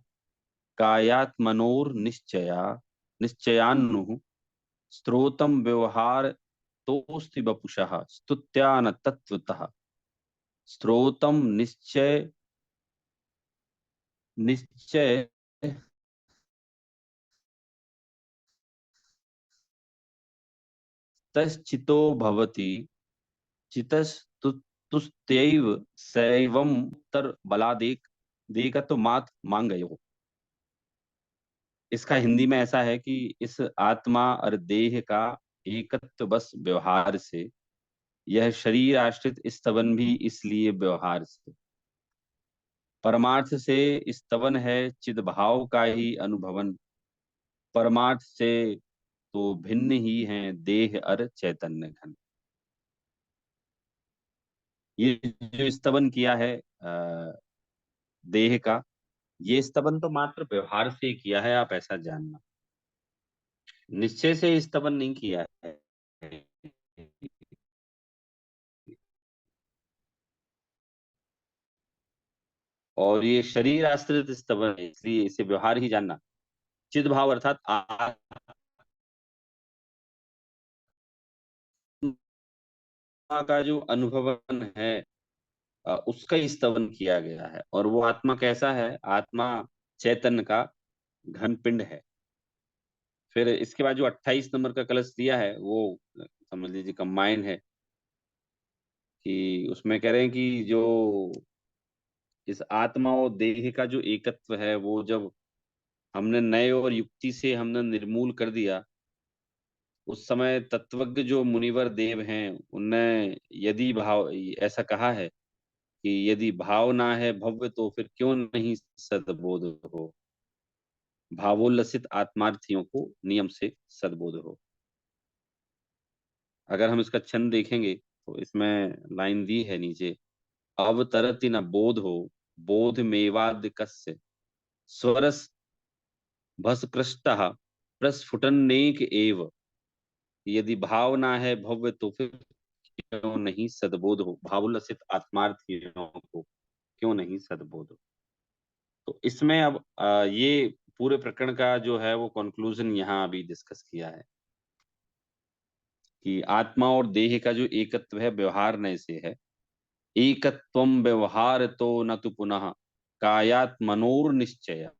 कायात्मनोर निश्चया निश्चयान्नु स्त्रोतम व्यवहार तोस्ति वपुषः स्तुत्या न तत्वतः स्त्रोतम निश्चय निश्चय तश्चितो भवति चितस्तुस्तैव सैवं उत्तर बलादेक देकत मात मांगयो। इसका हिंदी में ऐसा है कि इस आत्मा और देह का एकत्व बस व्यवहार से, यह शरीर आश्रित स्तवन भी इसलिए व्यवहार से, परमार्थ से स्तवन है चिद भाव का ही अनुभवन, परमार्थ से तो भिन्न ही है देह और चैतन्य घन। ये जो स्तवन किया है देह का, ये स्तवन तो मात्र व्यवहार से किया है, आप ऐसा जानना, निश्चय से स्तवन नहीं किया है। और ये शरीर आश्रित स्तवन है, इसलिए इसे व्यवहार ही जानना। चिद भाव अर्थात आत्मा का जो अनुभवन है उसका ही स्तवन किया गया है। और वो आत्मा कैसा है? आत्मा चैतन्य का घन पिंड है। फिर इसके बाद जो 28 नंबर का कलश दिया है वो समझ लीजिए कंबाइन है, कि उसमें कह रहे हैं कि जो इस आत्मा और देह का जो एकत्व है वो जब हमने नए और युक्ति से हमने निर्मूल कर दिया, उस समय तत्वज्ञ जो मुनिवर देव हैं उनने यदि भाव ऐसा कहा है कि यदि भाव ना है भव्य तो फिर क्यों नहीं सद्बोध हो, भावोल्लसित आत्मार्थियों को नियम से सद्बोध हो। अगर हम इसका छंद देखेंगे तो इसमें लाइन दी है नीचे, अवतरति न बोध हो बोध मेवाद कस्य स्वरस भस्कृष्टः प्रस्फुटन्नेक एव, यदि भाव ना है भव्य तो फिर क्यों नहीं सद्बोध हो, भावोल्लसित आत्मार्थियों को क्यों नहीं सद्बोध हो। तो इसमें अब ये पूरे प्रकरण का जो है वो कंक्लूजन यहाँ अभी डिस्कस किया है कि आत्मा और देह का जो एकत्व है व्यवहार नय से है, एकत्वम व्यवहार तो न तो पुनः कायात मनोर निश्चय,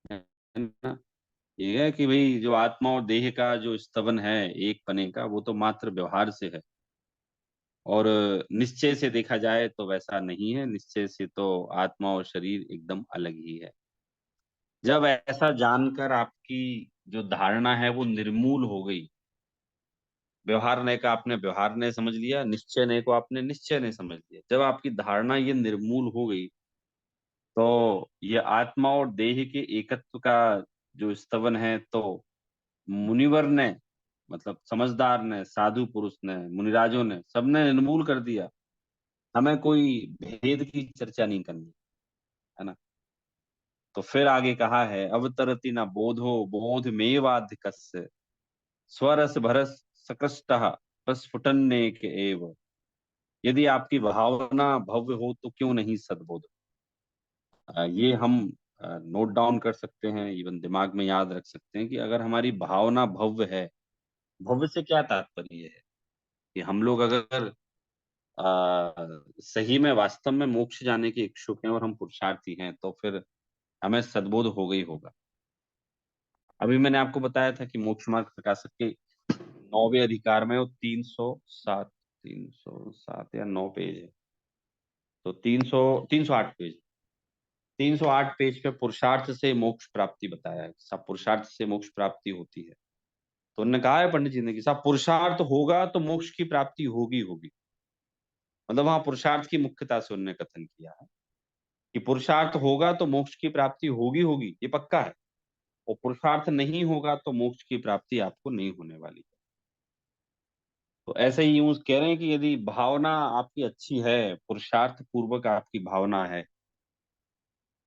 है ना। ये है कि भाई जो आत्मा और देह का जो स्तवन है एक पने का, वो तो मात्र व्यवहार से है, और निश्चय से देखा जाए तो वैसा नहीं है। निश्चय से तो आत्मा और शरीर एकदम अलग ही है। जब ऐसा जानकर आपकी जो धारणा है वो निर्मूल हो गई, व्यवहार नय का आपने व्यवहार नय समझ लिया, निश्चय नय को आपने निश्चय नय समझ लिया, जब आपकी धारणा ये निर्मूल हो गई तो ये आत्मा और देह के एकत्व का जो स्तवन है, तो मुनिवर ने, मतलब समझदार ने, साधु पुरुष ने, मुनिराजों ने, सबने निर्मूल कर दिया। हमें कोई भेद की चर्चा नहीं करनी, है ना। तो फिर आगे कहा है, अवतरति न बोधो बोध मेवाधिकस्य स्वरस भरस सकष्टः प्रस्फुटन्नेक एव, यदि आपकी भावना भव्य हो तो क्यों नहीं सद्बोध। ये हम नोट डाउन कर सकते हैं, इवन दिमाग में याद रख सकते हैं कि अगर हमारी भावना भव्य है, भव्य से क्या तात्पर्य है कि हम लोग अगर सही में वास्तव में मोक्ष जाने के इच्छुक हैं और हम पुरुषार्थी हैं, तो फिर हमें सद्बोध हो गई होगा। अभी मैंने आपको बताया था कि मोक्ष मार्ग प्रकाशक के 9वें अधिकार में वो 307 या 9 पेज है, तो 308 पेज, 308 पेज पे पुरुषार्थ से मोक्ष प्राप्ति बताया है, सब पुरुषार्थ से मोक्ष प्राप्ति होती है। तो उन्होंने कहा है पंडित जी ने कि साहब पुरुषार्थ होगा तो मोक्ष की प्राप्ति होगी होगी, मतलब वहां पुरुषार्थ की मुख्यता से उन्होंने कथन किया है कि पुरुषार्थ होगा तो मोक्ष की प्राप्ति होगी होगी, ये पक्का है, और पुरुषार्थ नहीं होगा तो मोक्ष की प्राप्ति आपको नहीं होने वाली। तो ऐसे ही यूं कह रहे हैं कि यदि भावना आपकी अच्छी है, पुरुषार्थ पूर्वक आपकी भावना है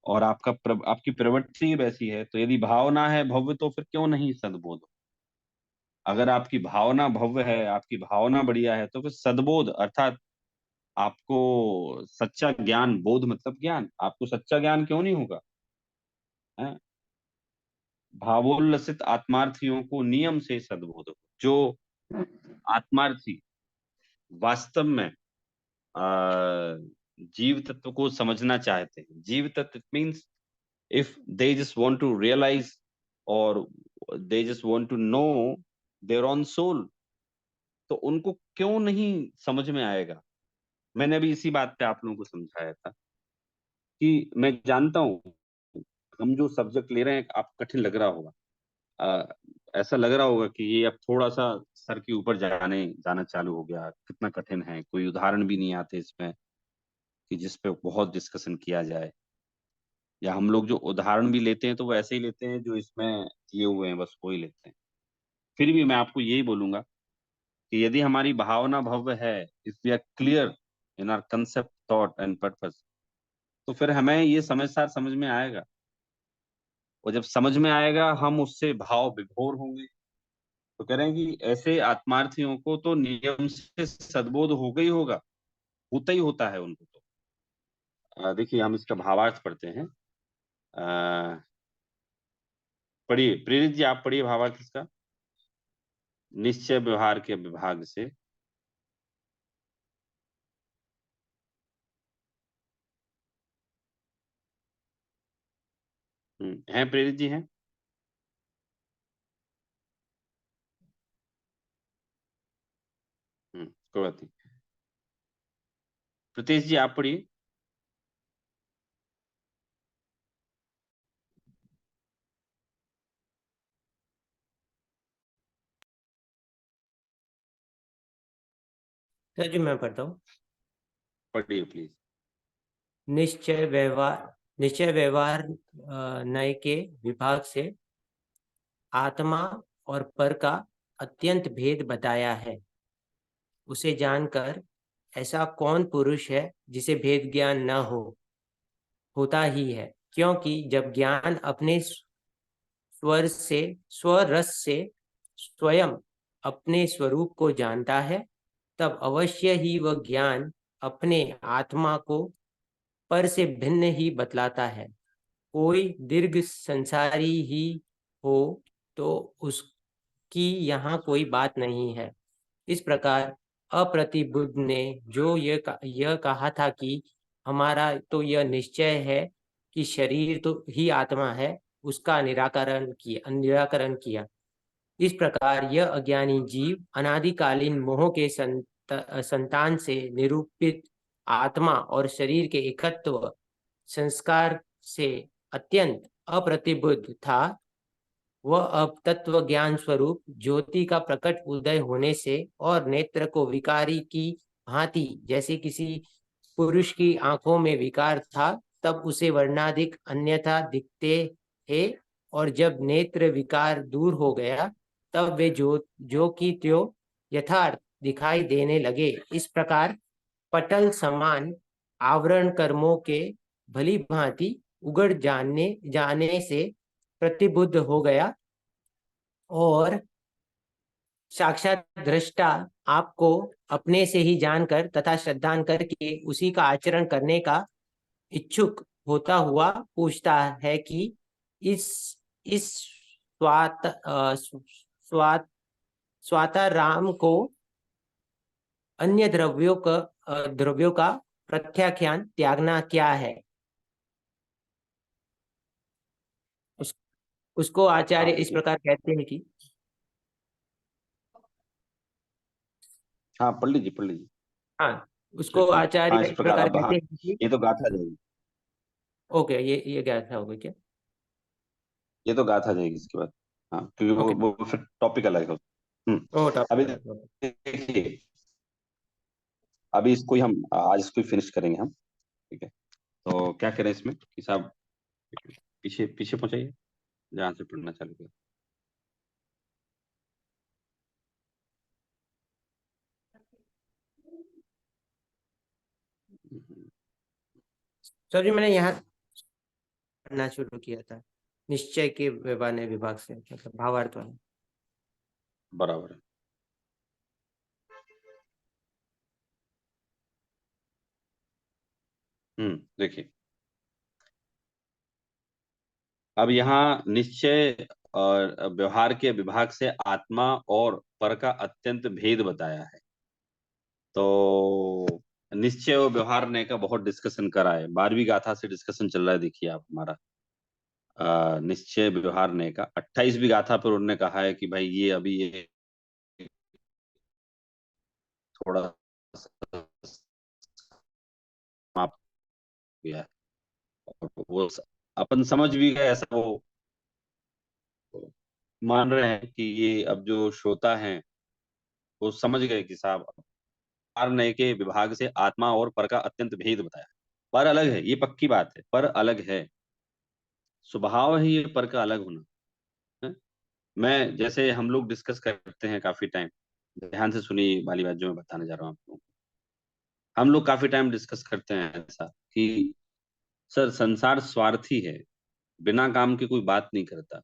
और आपकी प्रवृत्ति वैसी है, तो यदि भावना है भव्य तो फिर क्यों नहीं सद्बोध। अगर आपकी भावना भव्य है, आपकी भावना बढ़िया है, तो फिर सद्बोध अर्थात आपको सच्चा ज्ञान, बोध मतलब ज्ञान, आपको सच्चा ज्ञान क्यों नहीं होगा, है? भावोल्लसित आत्मार्थियों को नियम से सद्बोध हो। जो आत्मार्थी वास्तव में जीव तत्व को समझना चाहते हैं। जीव तत्व means if they just want to realize or they just want to know their own soul, तो उनको क्यों नहीं समझ में आएगा। मैंने अभी इसी बात पे आप लोगों को समझाया था कि मैं जानता हूँ हम जो सब्जेक्ट ले रहे हैं आपको कठिन लग रहा होगा। अ, ऐसा लग रहा होगा कि ये अब थोड़ा सा सर के ऊपर जाना चालू हो गया, कितना कठिन है, कोई उदाहरण भी नहीं आते इसमें कि जिस पे बहुत डिस्कशन किया जाए, या हम लोग जो उदाहरण भी लेते हैं तो वो ऐसे ही लेते हैं जो इसमें दिए हुए हैं, बस वो ही लेते हैं। फिर भी मैं आपको यही बोलूंगा कि यदि हमारी भावना भव्य है, if we are clear in our concept thought and purpose, तो फिर हमें ये समझदार समझ में आएगा, और जब समझ में आएगा हम उससे भाव विभोर होंगे। तो कह रहे हैं कि ऐसे आत्मार्थियों को तो नियम से सद्बोध होगा ही होगा, होता ही होता है उनको। तो देखिए हम इसका भावार्थ पढ़ते हैं। पढ़िए प्रेरित जी, आप पढ़िए भावार्थ इसका, निश्चय व्यवहार के विभाग से। हैं प्रेरित जी हैं? कोई बात नहीं। प्रतेश जी आप पढ़िए। सर जी मैं पढ़ता हूँ। पढ़िए प्लीज। निश्चय व्यवहार नय के विभाग से आत्मा और पर का अत्यंत भेद बताया है। उसे जानकर ऐसा कौन पुरुष है जिसे भेद ज्ञान न होता ही है, क्योंकि जब ज्ञान अपने स्वरस से स्वयं अपने स्वरूप को जानता है, तब अवश्य ही वह ज्ञान अपने आत्मा को पर से भिन्न ही बतलाता है। कोई दीर्घ संसारी ही हो तो उसकी यहाँ कोई बात नहीं है। इस प्रकार अप्रतिबुद्ध ने जो यह कहा था कि हमारा तो यह निश्चय है कि शरीर तो ही आत्मा है, उसका निराकरण किया। इस प्रकार यह अज्ञानी जीव अनादिकालीन मोह के संतान से निरूपित आत्मा और शरीर के एकत्व संस्कार से अत्यंत अप्रतिबुद्ध था। वह अब तत्व ज्ञान स्वरूप ज्योति का प्रकट उदय होने से और नेत्र को विकारी की भांति जैसे किसी पुरुष की आंखों में विकार था, तब उसे वर्णाधिक अन्यथा दिखते थे, और जब नेत्र विकार दूर हो गया तब वे जो की त्यों यथार्थ दिखाई देने लगे। इस प्रकार पटल समान आवरण कर्मों के भली भांति उगड़ जाने से प्रतिबुद्ध हो गया, और साक्षात दृष्टा आपको अपने से ही जानकर तथा श्रद्धान करके उसी का आचरण करने का इच्छुक होता हुआ पूछता है कि इस स्वाता राम को अन्य द्रव्यों का प्रत्याख्यान त्यागना क्या है। उसको आचार्य इस प्रकार कहते हैं कि हाँ पढ़ लीजिए पढ़ लीजिए। हाँ, उसको चलिए हाँ, आचार्य इस इस प्रकार प्रकार अब हाँ, कहते हैं कि ये तो गाथा जाएगी। ओके, ये क्या था, होगा क्या? ये तो गाथा जाएगी इसके बाद। हाँ क्योंकि ओके, वो फिर टॉपिक अलग है। ओ अभी टॉपिक। देखिए, अभी इसको ही हम आज इसको ही फिनिश करेंगे हम। ठीक है, तो क्या करें इसमें कि साहब पीछे पीछे पहुंचाइए जहाँ से पढ़ना चालू किया। सर जी मैंने यहाँ पढ़ना शुरू किया था, निश्चय के व्यवहार विभाग से, मतलब भावार्थ वाला। बराबर है। देखिए अब यहाँ निश्चय और व्यवहार के विभाग से आत्मा और पर का अत्यंत भेद बताया है। तो निश्चय और व्यवहार ने का बहुत डिस्कशन करा है, 12वीं गाथा से डिस्कशन चल रहा है। देखिए आप हमारा निश्चय व्यवहार ने का 28वीं गाथा पर उन्होंने कहा है कि भाई ये अभी ये थोड़ा सा समाप्त हो गया है। और वो अपन समझ भी गए, ऐसा वो मान रहे हैं कि ये अब जो श्रोता हैं वो समझ गए कि साहब नए के विभाग से आत्मा और पर का अत्यंत भेद बताया। पर अलग है, ये पक्की बात है, पर अलग है, स्वभाव है ये पर का अलग होना है। मैं जैसे हम लोग डिस्कस करते हैं काफी टाइम, ध्यान से सुनिए वाली बात जो मैं बताने जा रहा हूँ आप लोगों को। हम लोग काफी टाइम डिस्कस करते हैं ऐसा कि सर संसार स्वार्थी है, बिना काम के कोई बात नहीं करता।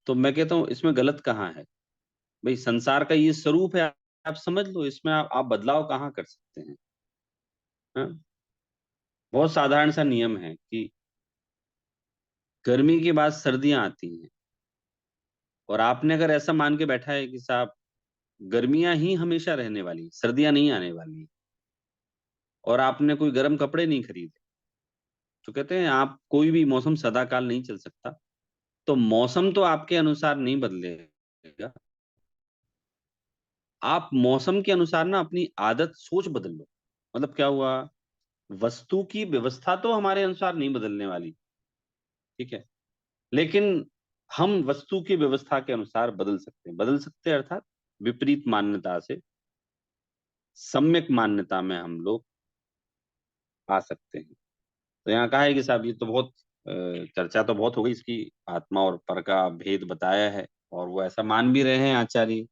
तो मैं कहता हूँ इसमें गलत कहाँ है भाई? संसार का ये स्वरूप है, आप समझ लो, इसमें आप बदलाव कहाँ कर सकते हैं? हाँ? बहुत साधारण सा नियम है कि गर्मी के बाद सर्दियां आती हैं, और आपने अगर ऐसा मान के बैठा है कि साहब गर्मियां ही हमेशा रहने वाली, सर्दियां नहीं आने वाली, और आपने कोई गर्म कपड़े नहीं खरीदे, तो कहते हैं आप कोई भी मौसम सदा काल नहीं चल सकता। तो मौसम तो आपके अनुसार नहीं बदलेगा, आप मौसम के अनुसार ना अपनी आदत सोच बदल लो। मतलब क्या हुआ, वस्तु की व्यवस्था तो हमारे अनुसार नहीं बदलने वाली, ठीक है, लेकिन हम वस्तु की व्यवस्था के अनुसार बदल सकते हैं। बदल सकते हैं अर्थात विपरीत मान्यता से सम्यक मान्यता में हम लोग आ सकते हैं। तो यहाँ कहा है कि साहब ये तो बहुत चर्चा तो बहुत हो गई इसकी, आत्मा और पर का भेद बताया है, और वो ऐसा मान भी रहे हैं आचार्य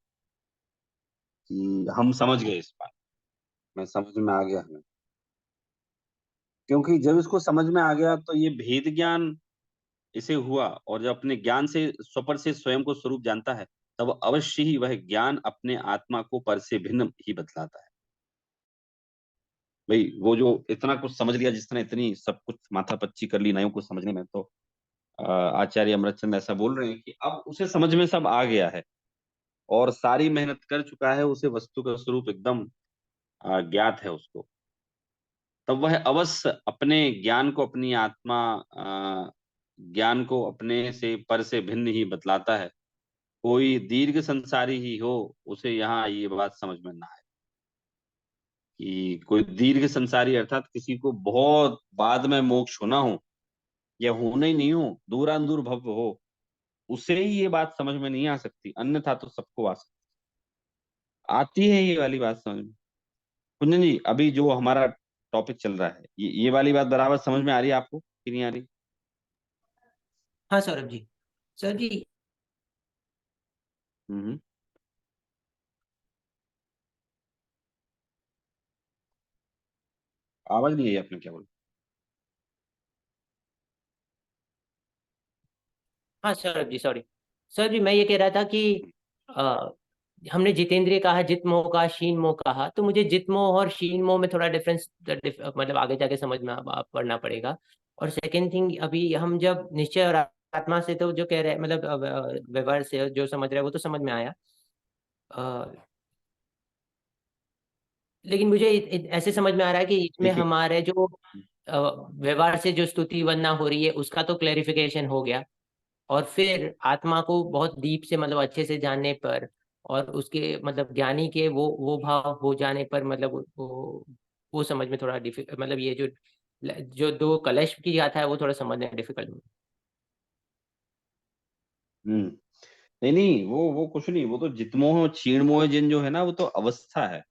कि हम समझ गए इस बात में, समझ में आ गया हमें। क्योंकि जब इसको समझ में आ गया तो ये भेद ज्ञान इसे हुआ, और जब अपने ज्ञान से स्वपर से स्वयं को स्वरूप जानता है, तब अवश्य ही वह ज्ञान अपने आत्मा को पर से भिन्न ही बतलाता है। भाई वो जो इतना कुछ समझ लिया, जिसने इतनी सब कुछ माथापच्ची कर ली नयों को समझने में, तो आचार्य अमृतचंद ऐसा बोल रहे हैं कि अब उसे समझ में सब आ गया है, और सारी मेहनत कर चुका है, उसे वस्तु का स्वरूप एकदम ज्ञात है उसको। तब वह अवश्य अपने ज्ञान को, अपनी आत्मा ज्ञान को अपने से पर से भिन्न ही बतलाता है। कोई दीर्घ संसारी ही हो, उसे यहाँ ये बात समझ में ना आए कि कोई दीर्घ संसारी अर्थात किसी को बहुत बाद में मोक्ष होना हो, या होना ही नहीं हो, दूरांदूर भव हो, उसे ही ये बात समझ में नहीं आ सकती, अन्यथा तो सबको आ सकती, आती है ये वाली बात समझ में। कुंजन जी, अभी जो हमारा टॉपिक चल रहा है, ये वाली बात बराबर समझ में आ रही है आपको कि नहीं आ रही? हाँ सौरभ जी। सर जी, हम्म। आवाज नहीं आई आपने क्या बोला? हाँ सौरभ जी, सॉरी। सर जी, मैं ये कह रहा था कि अ, हमने जितेंद्रिय कहा, जित मोह कहा, शीन मोह कहा, तो मुझे जित मोह और शीन मोह में थोड़ा डिफरेंस मतलब आगे जाके समझ में पढ़ना पड़ेगा। और सेकेंड थिंग, अभी हम जब निश्चय और आत्मा से तो जो कह रहे हैं, मतलब व्यवहार से जो समझ रहे हैं वो तो समझ में आया। अ, लेकिन मुझे ऐसे समझ में आ रहा है कि इसमें देखिए, हमारे जो व्यवहार से जो स्तुति वंदना हो रही है उसका तो क्लेरिफिकेशन हो गया, और फिर आत्मा को बहुत डीप से मतलब अच्छे से जानने पर, और उसके मतलब ज्ञानी के वो भाव हो जाने पर, मतलब वो समझ में थोड़ा डिफिकल्ट, मतलब ये जो जो दो कलश की गाथा है वो थोड़ा समझना डिफिकल्ट। हम्म, नहीं नहीं, वो कुछ नहीं, वो तो जितमोह क्षीण मोह जिन जो है ना, वो तो अवस्था है।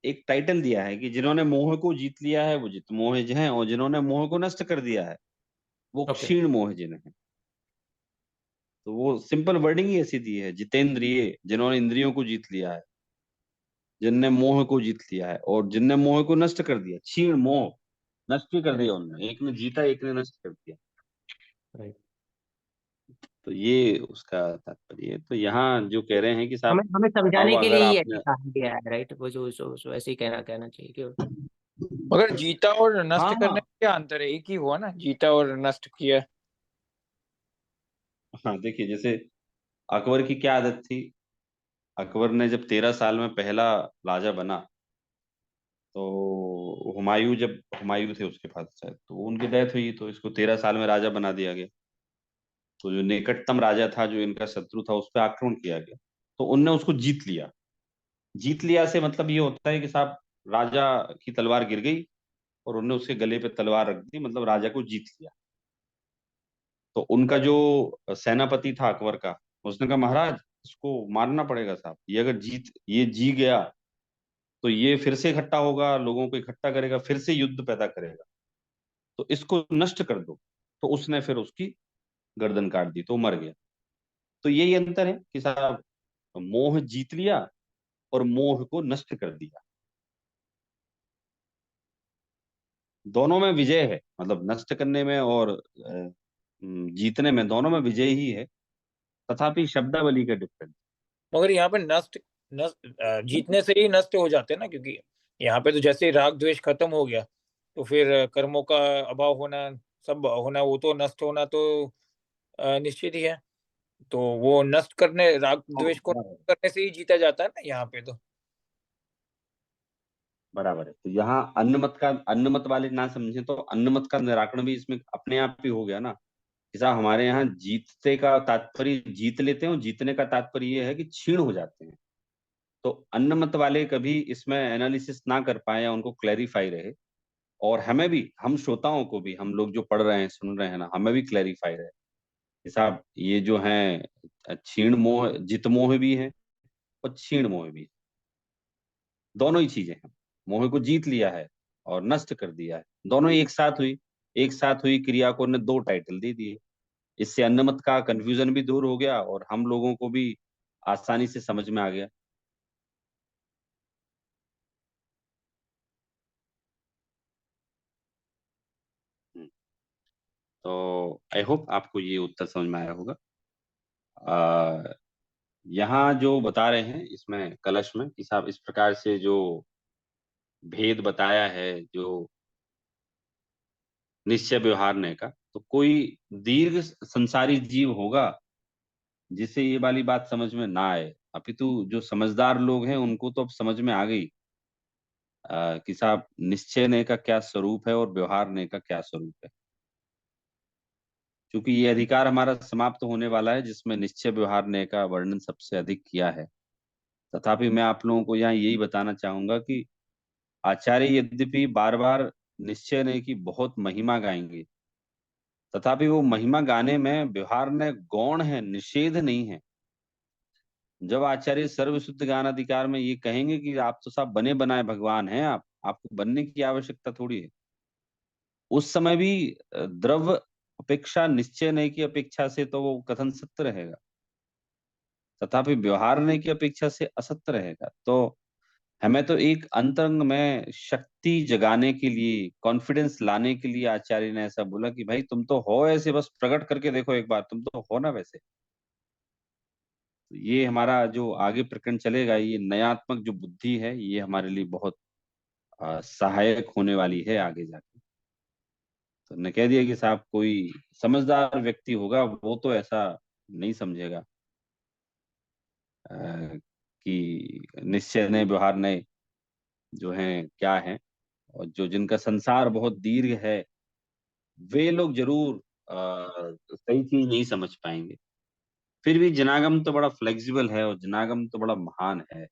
एक टाइटल दिया है कि जिन्होंने मोह को जीत लिया है वो जितमोह जिन हैं, और जिन्होंने मोह को नष्ट कर दिया है वो ओके। क्षीण मोह जिन है। तो वो सिंपल वर्डिंग ही ऐसी दी है, जितेंद्रिय जिन्होंने इंद्रियों को जीत लिया है, जिनने मोह को जीत लिया है, और जिनने मोह को नष्ट कर दिया, क्षीण मोह नष्ट भी कर दिया राइट। उन्होंने, एक ने जीता एक ने नष्ट कर दिया। राइट। तो ये उसका तात्पर्य है। तो यहाँ जो कह रहे हैं कि हमें साहब हमें समझाने अब के अगर लिए ही ऐसे आपने, कहा गया है, राइट? वो जो ऐसे ही कहना चाहिए कि मगर जीता और नष्ट हाँ करने में क्या अंतर है? एक ही हुआ ना, जीता और नष्ट किया। हाँ देखिए, जैसे अकबर की क्या आदत थी। अकबर ने जब 13 साल में पहला राजा बना, तो हुमायूं थे उसके पास शायद, तो उनकी डेथ हुई, तो इसको 13 साल में राजा बना दिया गया। तो जो निकटतम राजा था, जो इनका शत्रु था, उस पर आक्रमण किया गया। तो उनने उसको जीत लिया। जीत लिया से मतलब ये होता है कि साहब, राजा की तलवार गिर गई और उनने उसके गले पे तलवार रख दी, मतलब राजा को जीत लिया। तो उनका जो सेनापति था अकबर का, उसने कहा महाराज, इसको मारना पड़ेगा साहब, ये जी गया तो ये फिर से इकट्ठा होगा, लोगों को इकट्ठा करेगा, फिर से युद्ध पैदा करेगा, तो इसको नष्ट कर दो। तो उसने फिर उसकी गर्दन काट दी, तो वो मर गया। तो यही अंतर है कि साहब, मोह जीत लिया और मोह को नष्ट कर दिया। दोनों में विजय है, मतलब नष्ट करने में और जीतने में, दोनों में विजय ही है। तथापि शब्दावली का डिफरेंस। मगर यहाँ पे जीतने से ही नष्ट हो जाते हैं ना, क्योंकि यहाँ पे तो जैसे ही राग द्वेष खत्म हो गया, तो फिर कर्मों का अभाव होना, सब होना, वो तो नष्ट होना तो निश्चित ही है। तो वो नष्ट करने, राग हाँ, द्वेष को बराबर नष्ट करने से ही जीता जाता है ना यहाँ पे तो। बराबर है। तो यहाँ अन्न मत वाले ना समझे, तो अन्न मत का निराकरण भी इसमें अपने आप ही हो गया ना। कि साहब, हमारे यहाँ जीतते का तात्पर्य जीत लेते हैं, और जीतने का तात्पर्य ये है कि क्षीण हो जाते हैं। तो अन्न मत वाले कभी इसमें एनालिसिस ना कर पाए या उनको क्लैरिफाई रहे, और हमें भी, हम श्रोताओं को भी, हम लोग जो पढ़ रहे हैं सुन रहे हैं ना, हमें भी क्लैरिफाई रहे कि साहब, ये जो है क्षीण मोह, जित मोह भी है और क्षीण मोह भी है। दोनों ही चीजें हैं। मोह को जीत लिया है और नष्ट कर दिया है, दोनों ही एक साथ हुई क्रिया को, ने दो टाइटल दे दिए। इससे अन्नमत का कंफ्यूजन भी दूर हो गया और हम लोगों को भी आसानी से समझ में आ गया। हम्म, तो आई होप आपको ये उत्तर समझ में आया होगा। आ, यहाँ जो बता रहे हैं इसमें कलश में कि साहब, इस प्रकार से जो भेद बताया है, जो निश्चय व्यवहारने का, तो कोई दीर्घ संसारी जीव होगा जिसे ये वाली बात समझ में ना आए। अपितु जो समझदार लोग हैं उनको तो अब समझ में आ गई कि साहब, निश्चयने का क्या स्वरूप है और व्यवहारने का क्या स्वरूप है। क्योंकि ये अधिकार हमारा समाप्त होने वाला है, जिसमें निश्चय व्यवहारने का वर्णन सबसे अधिक किया है। तथापि मैं आप लोगों को यहाँ यही बताना चाहूंगा कि आचार्य यद्यपि बार बार निश्चयने की बहुत महिमा गाएंगे, तथापि वो महिमा गाने में व्यवहार ने गौण है, निषेध नहीं है। जब आचार्य सर्वशुद्ध ज्ञान अधिकार में ये कहेंगे कि आप तो साहब बने बनाए भगवान हैं, आपको बनने की आवश्यकता थोड़ी है, उस समय भी द्रव्य अपेक्षा, निश्चय नहीं की अपेक्षा से तो वो कथन सत्य रहेगा, तथापि व्यवहार नहीं की अपेक्षा से असत्य रहेगा। तो हमें तो एक अंतरंग में शक्ति जगाने के लिए, कॉन्फिडेंस लाने के लिए आचार्य ने ऐसा बोला कि भाई, तुम तो हो ऐसे, बस प्रकट करके देखो एक बार, तुम तो हो ना वैसे। तो ये हमारा जो आगे प्रकरण चलेगा, ये नयात्मक जो बुद्धि है, ये हमारे लिए बहुत सहायक होने वाली है आगे जाके। तो ने कह दिया कि साहब, कोई समझदार व्यक्ति होगा वो तो ऐसा नहीं समझेगा कि निश्चय ने व्यवहार ने जो है क्या है, और जो जिनका संसार बहुत दीर्घ है, वे लोग जरूर सही चीज नहीं समझ पाएंगे। फिर भी जनागम तो बड़ा फ्लेक्सिबल है और जनागम तो बड़ा महान है।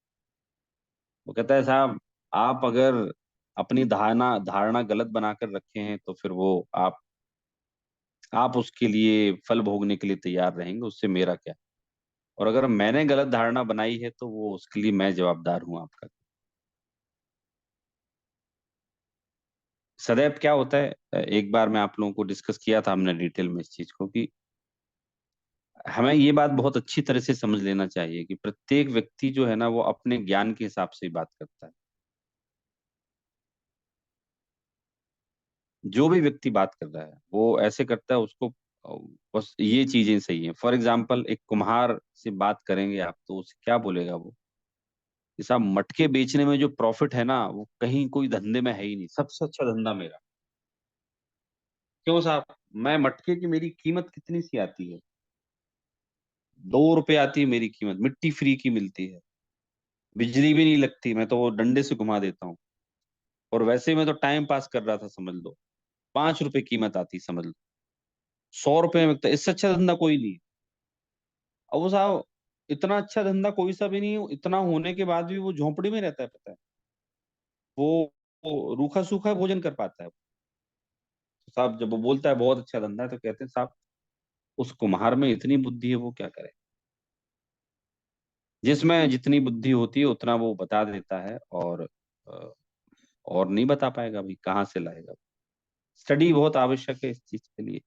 वो कहता है साहब, आप अगर अपनी धारणा धारणा गलत बनाकर रखे हैं, तो फिर वो आप उसके लिए फल भोगने के लिए तैयार रहेंगे, उससे मेरा क्या। और अगर मैंने गलत धारणा बनाई है, तो वो उसके लिए मैं जवाबदार हूं आपका। सदैव क्या होता है, एक बार मैं आप लोगों को डिस्कस किया था हमने डिटेल में इस चीज को, कि हमें ये बात बहुत अच्छी तरह से समझ लेना चाहिए कि प्रत्येक व्यक्ति जो है ना, वो अपने ज्ञान के हिसाब से ही बात करता है। जो भी व्यक्ति बात कर रहा है वो ऐसे करता है, उसको बस ये चीजें सही है। फॉर एग्जाम्पल, एक कुम्हार से बात करेंगे आप, तो उसे क्या बोलेगा वो कि साहब, मटके बेचने में जो प्रॉफिट है ना, वो कहीं कोई धंधे में है ही नहीं, सबसे अच्छा धंधा मेरा। क्यों साहब? मैं मटके की, मेरी कीमत कितनी सी आती है, 2 रुपए आती है मेरी कीमत, मिट्टी फ्री की मिलती है, बिजली भी नहीं लगती, मैं तो वो डंडे से घुमा देता हूँ। और वैसे मैं तो टाइम पास कर रहा था समझ लो। 5 रुपए कीमत आती समझ लो, 100 रुपए में बिकता, इससे अच्छा धंधा कोई नहीं है। अब वो साहब इतना अच्छा धंधा कोई सा भी नहीं है, इतना होने के बाद भी वो झोंपड़ी में रहता है, पता है। वो रूखा सूखा भोजन कर पाता है। तो साहब जब वो बोलता है बहुत अच्छा धंधा है, तो कहते हैं साहब उस कुम्हार में इतनी बुद्धि है, वो क्या करे। जिसमें जितनी बुद्धि होती है उतना वो बता देता है, अ, और नहीं बता पाएगा भाई, कहाँ से लाएगा। स्टडी बहुत आवश्यक है इस चीज के लिए।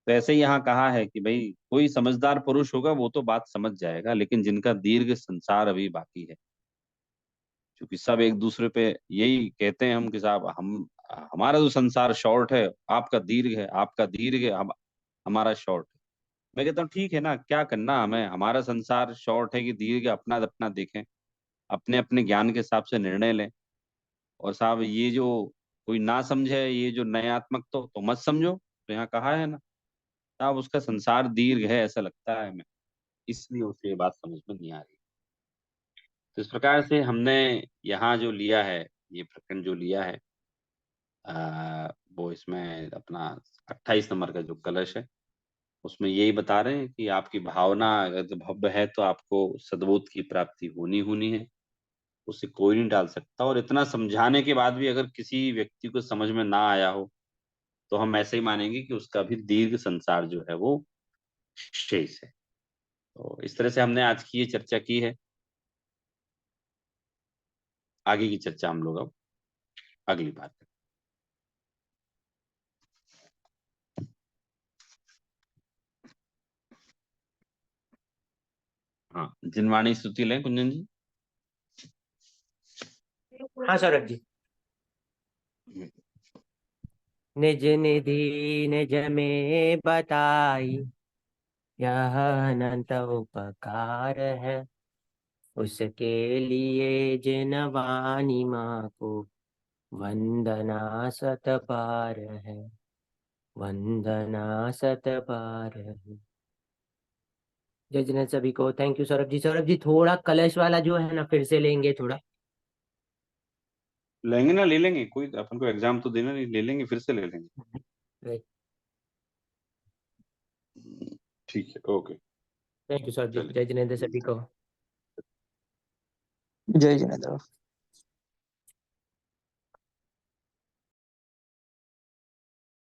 तो ऐसे ही यहाँ कहा है कि भाई कोई समझदार पुरुष होगा वो तो बात समझ जाएगा, लेकिन जिनका दीर्घ संसार अभी बाकी है, क्योंकि सब एक दूसरे पे यही कहते हैं हम कि साहब हम, हमारा तो संसार शॉर्ट है, आपका दीर्घ है, आपका दीर्घ है, हमारा शॉर्ट है। मैं कहता हूँ ठीक है ना, क्या करना हमें, हमारा संसार शॉर्ट है कि दीर्घ, अपना अपना देखें, अपने अपने ज्ञान के हिसाब से निर्णय लें। और साहब ये जो कोई ना समझे, ये जो नयात्मक तो मत समझो, तो यहाँ कहा है ना साहब, उसका संसार दीर्घ है ऐसा लगता है हमें, इसलिए उसे ये बात समझ में नहीं आ रही। तो इस प्रकार से हमने यहाँ जो लिया है, ये प्रकरण जो लिया है, वो इसमें अपना 28 नंबर का जो कलश है, उसमें यही बता रहे हैं कि आपकी भावना अगर जब भव्य है तो आपको सद्बोध की प्राप्ति होनी होनी है, उसे कोई नहीं डाल सकता। और इतना समझाने के बाद भी अगर किसी व्यक्ति को समझ में ना आया हो, तो हम ऐसे ही मानेंगे कि उसका भी दीर्घ संसार जो है वो शेष है। तो इस तरह से हमने आज की ये चर्चा की है। आगे की चर्चा हम लोग अब अगली बार करें। हाँ, जिनवाणी स्तुति लें कुंजन जी। हाँ सौरभ जी। निज निधि निज में बताई, यह अनंत उपकार है, उसके लिए जिन वाणी माँ को वंदना सत बार है, वंदना सत बार है। जय जिनेन्द्र सभी को। Thank you Saurabh ji. सौरभ जी थोड़ा कलश वाला जो है ना फिर से लेंगे थोड़ा। लेंगे ना, ले लेंगे, कोई अपन को एग्जाम तो देना नहीं, ले लेंगे, फिर से ले लेंगे। ठीक है, okay. Thank you Saurabh ji. चलिए। जय जिनेन्द्र सभी को। जय जिनेन्द्र।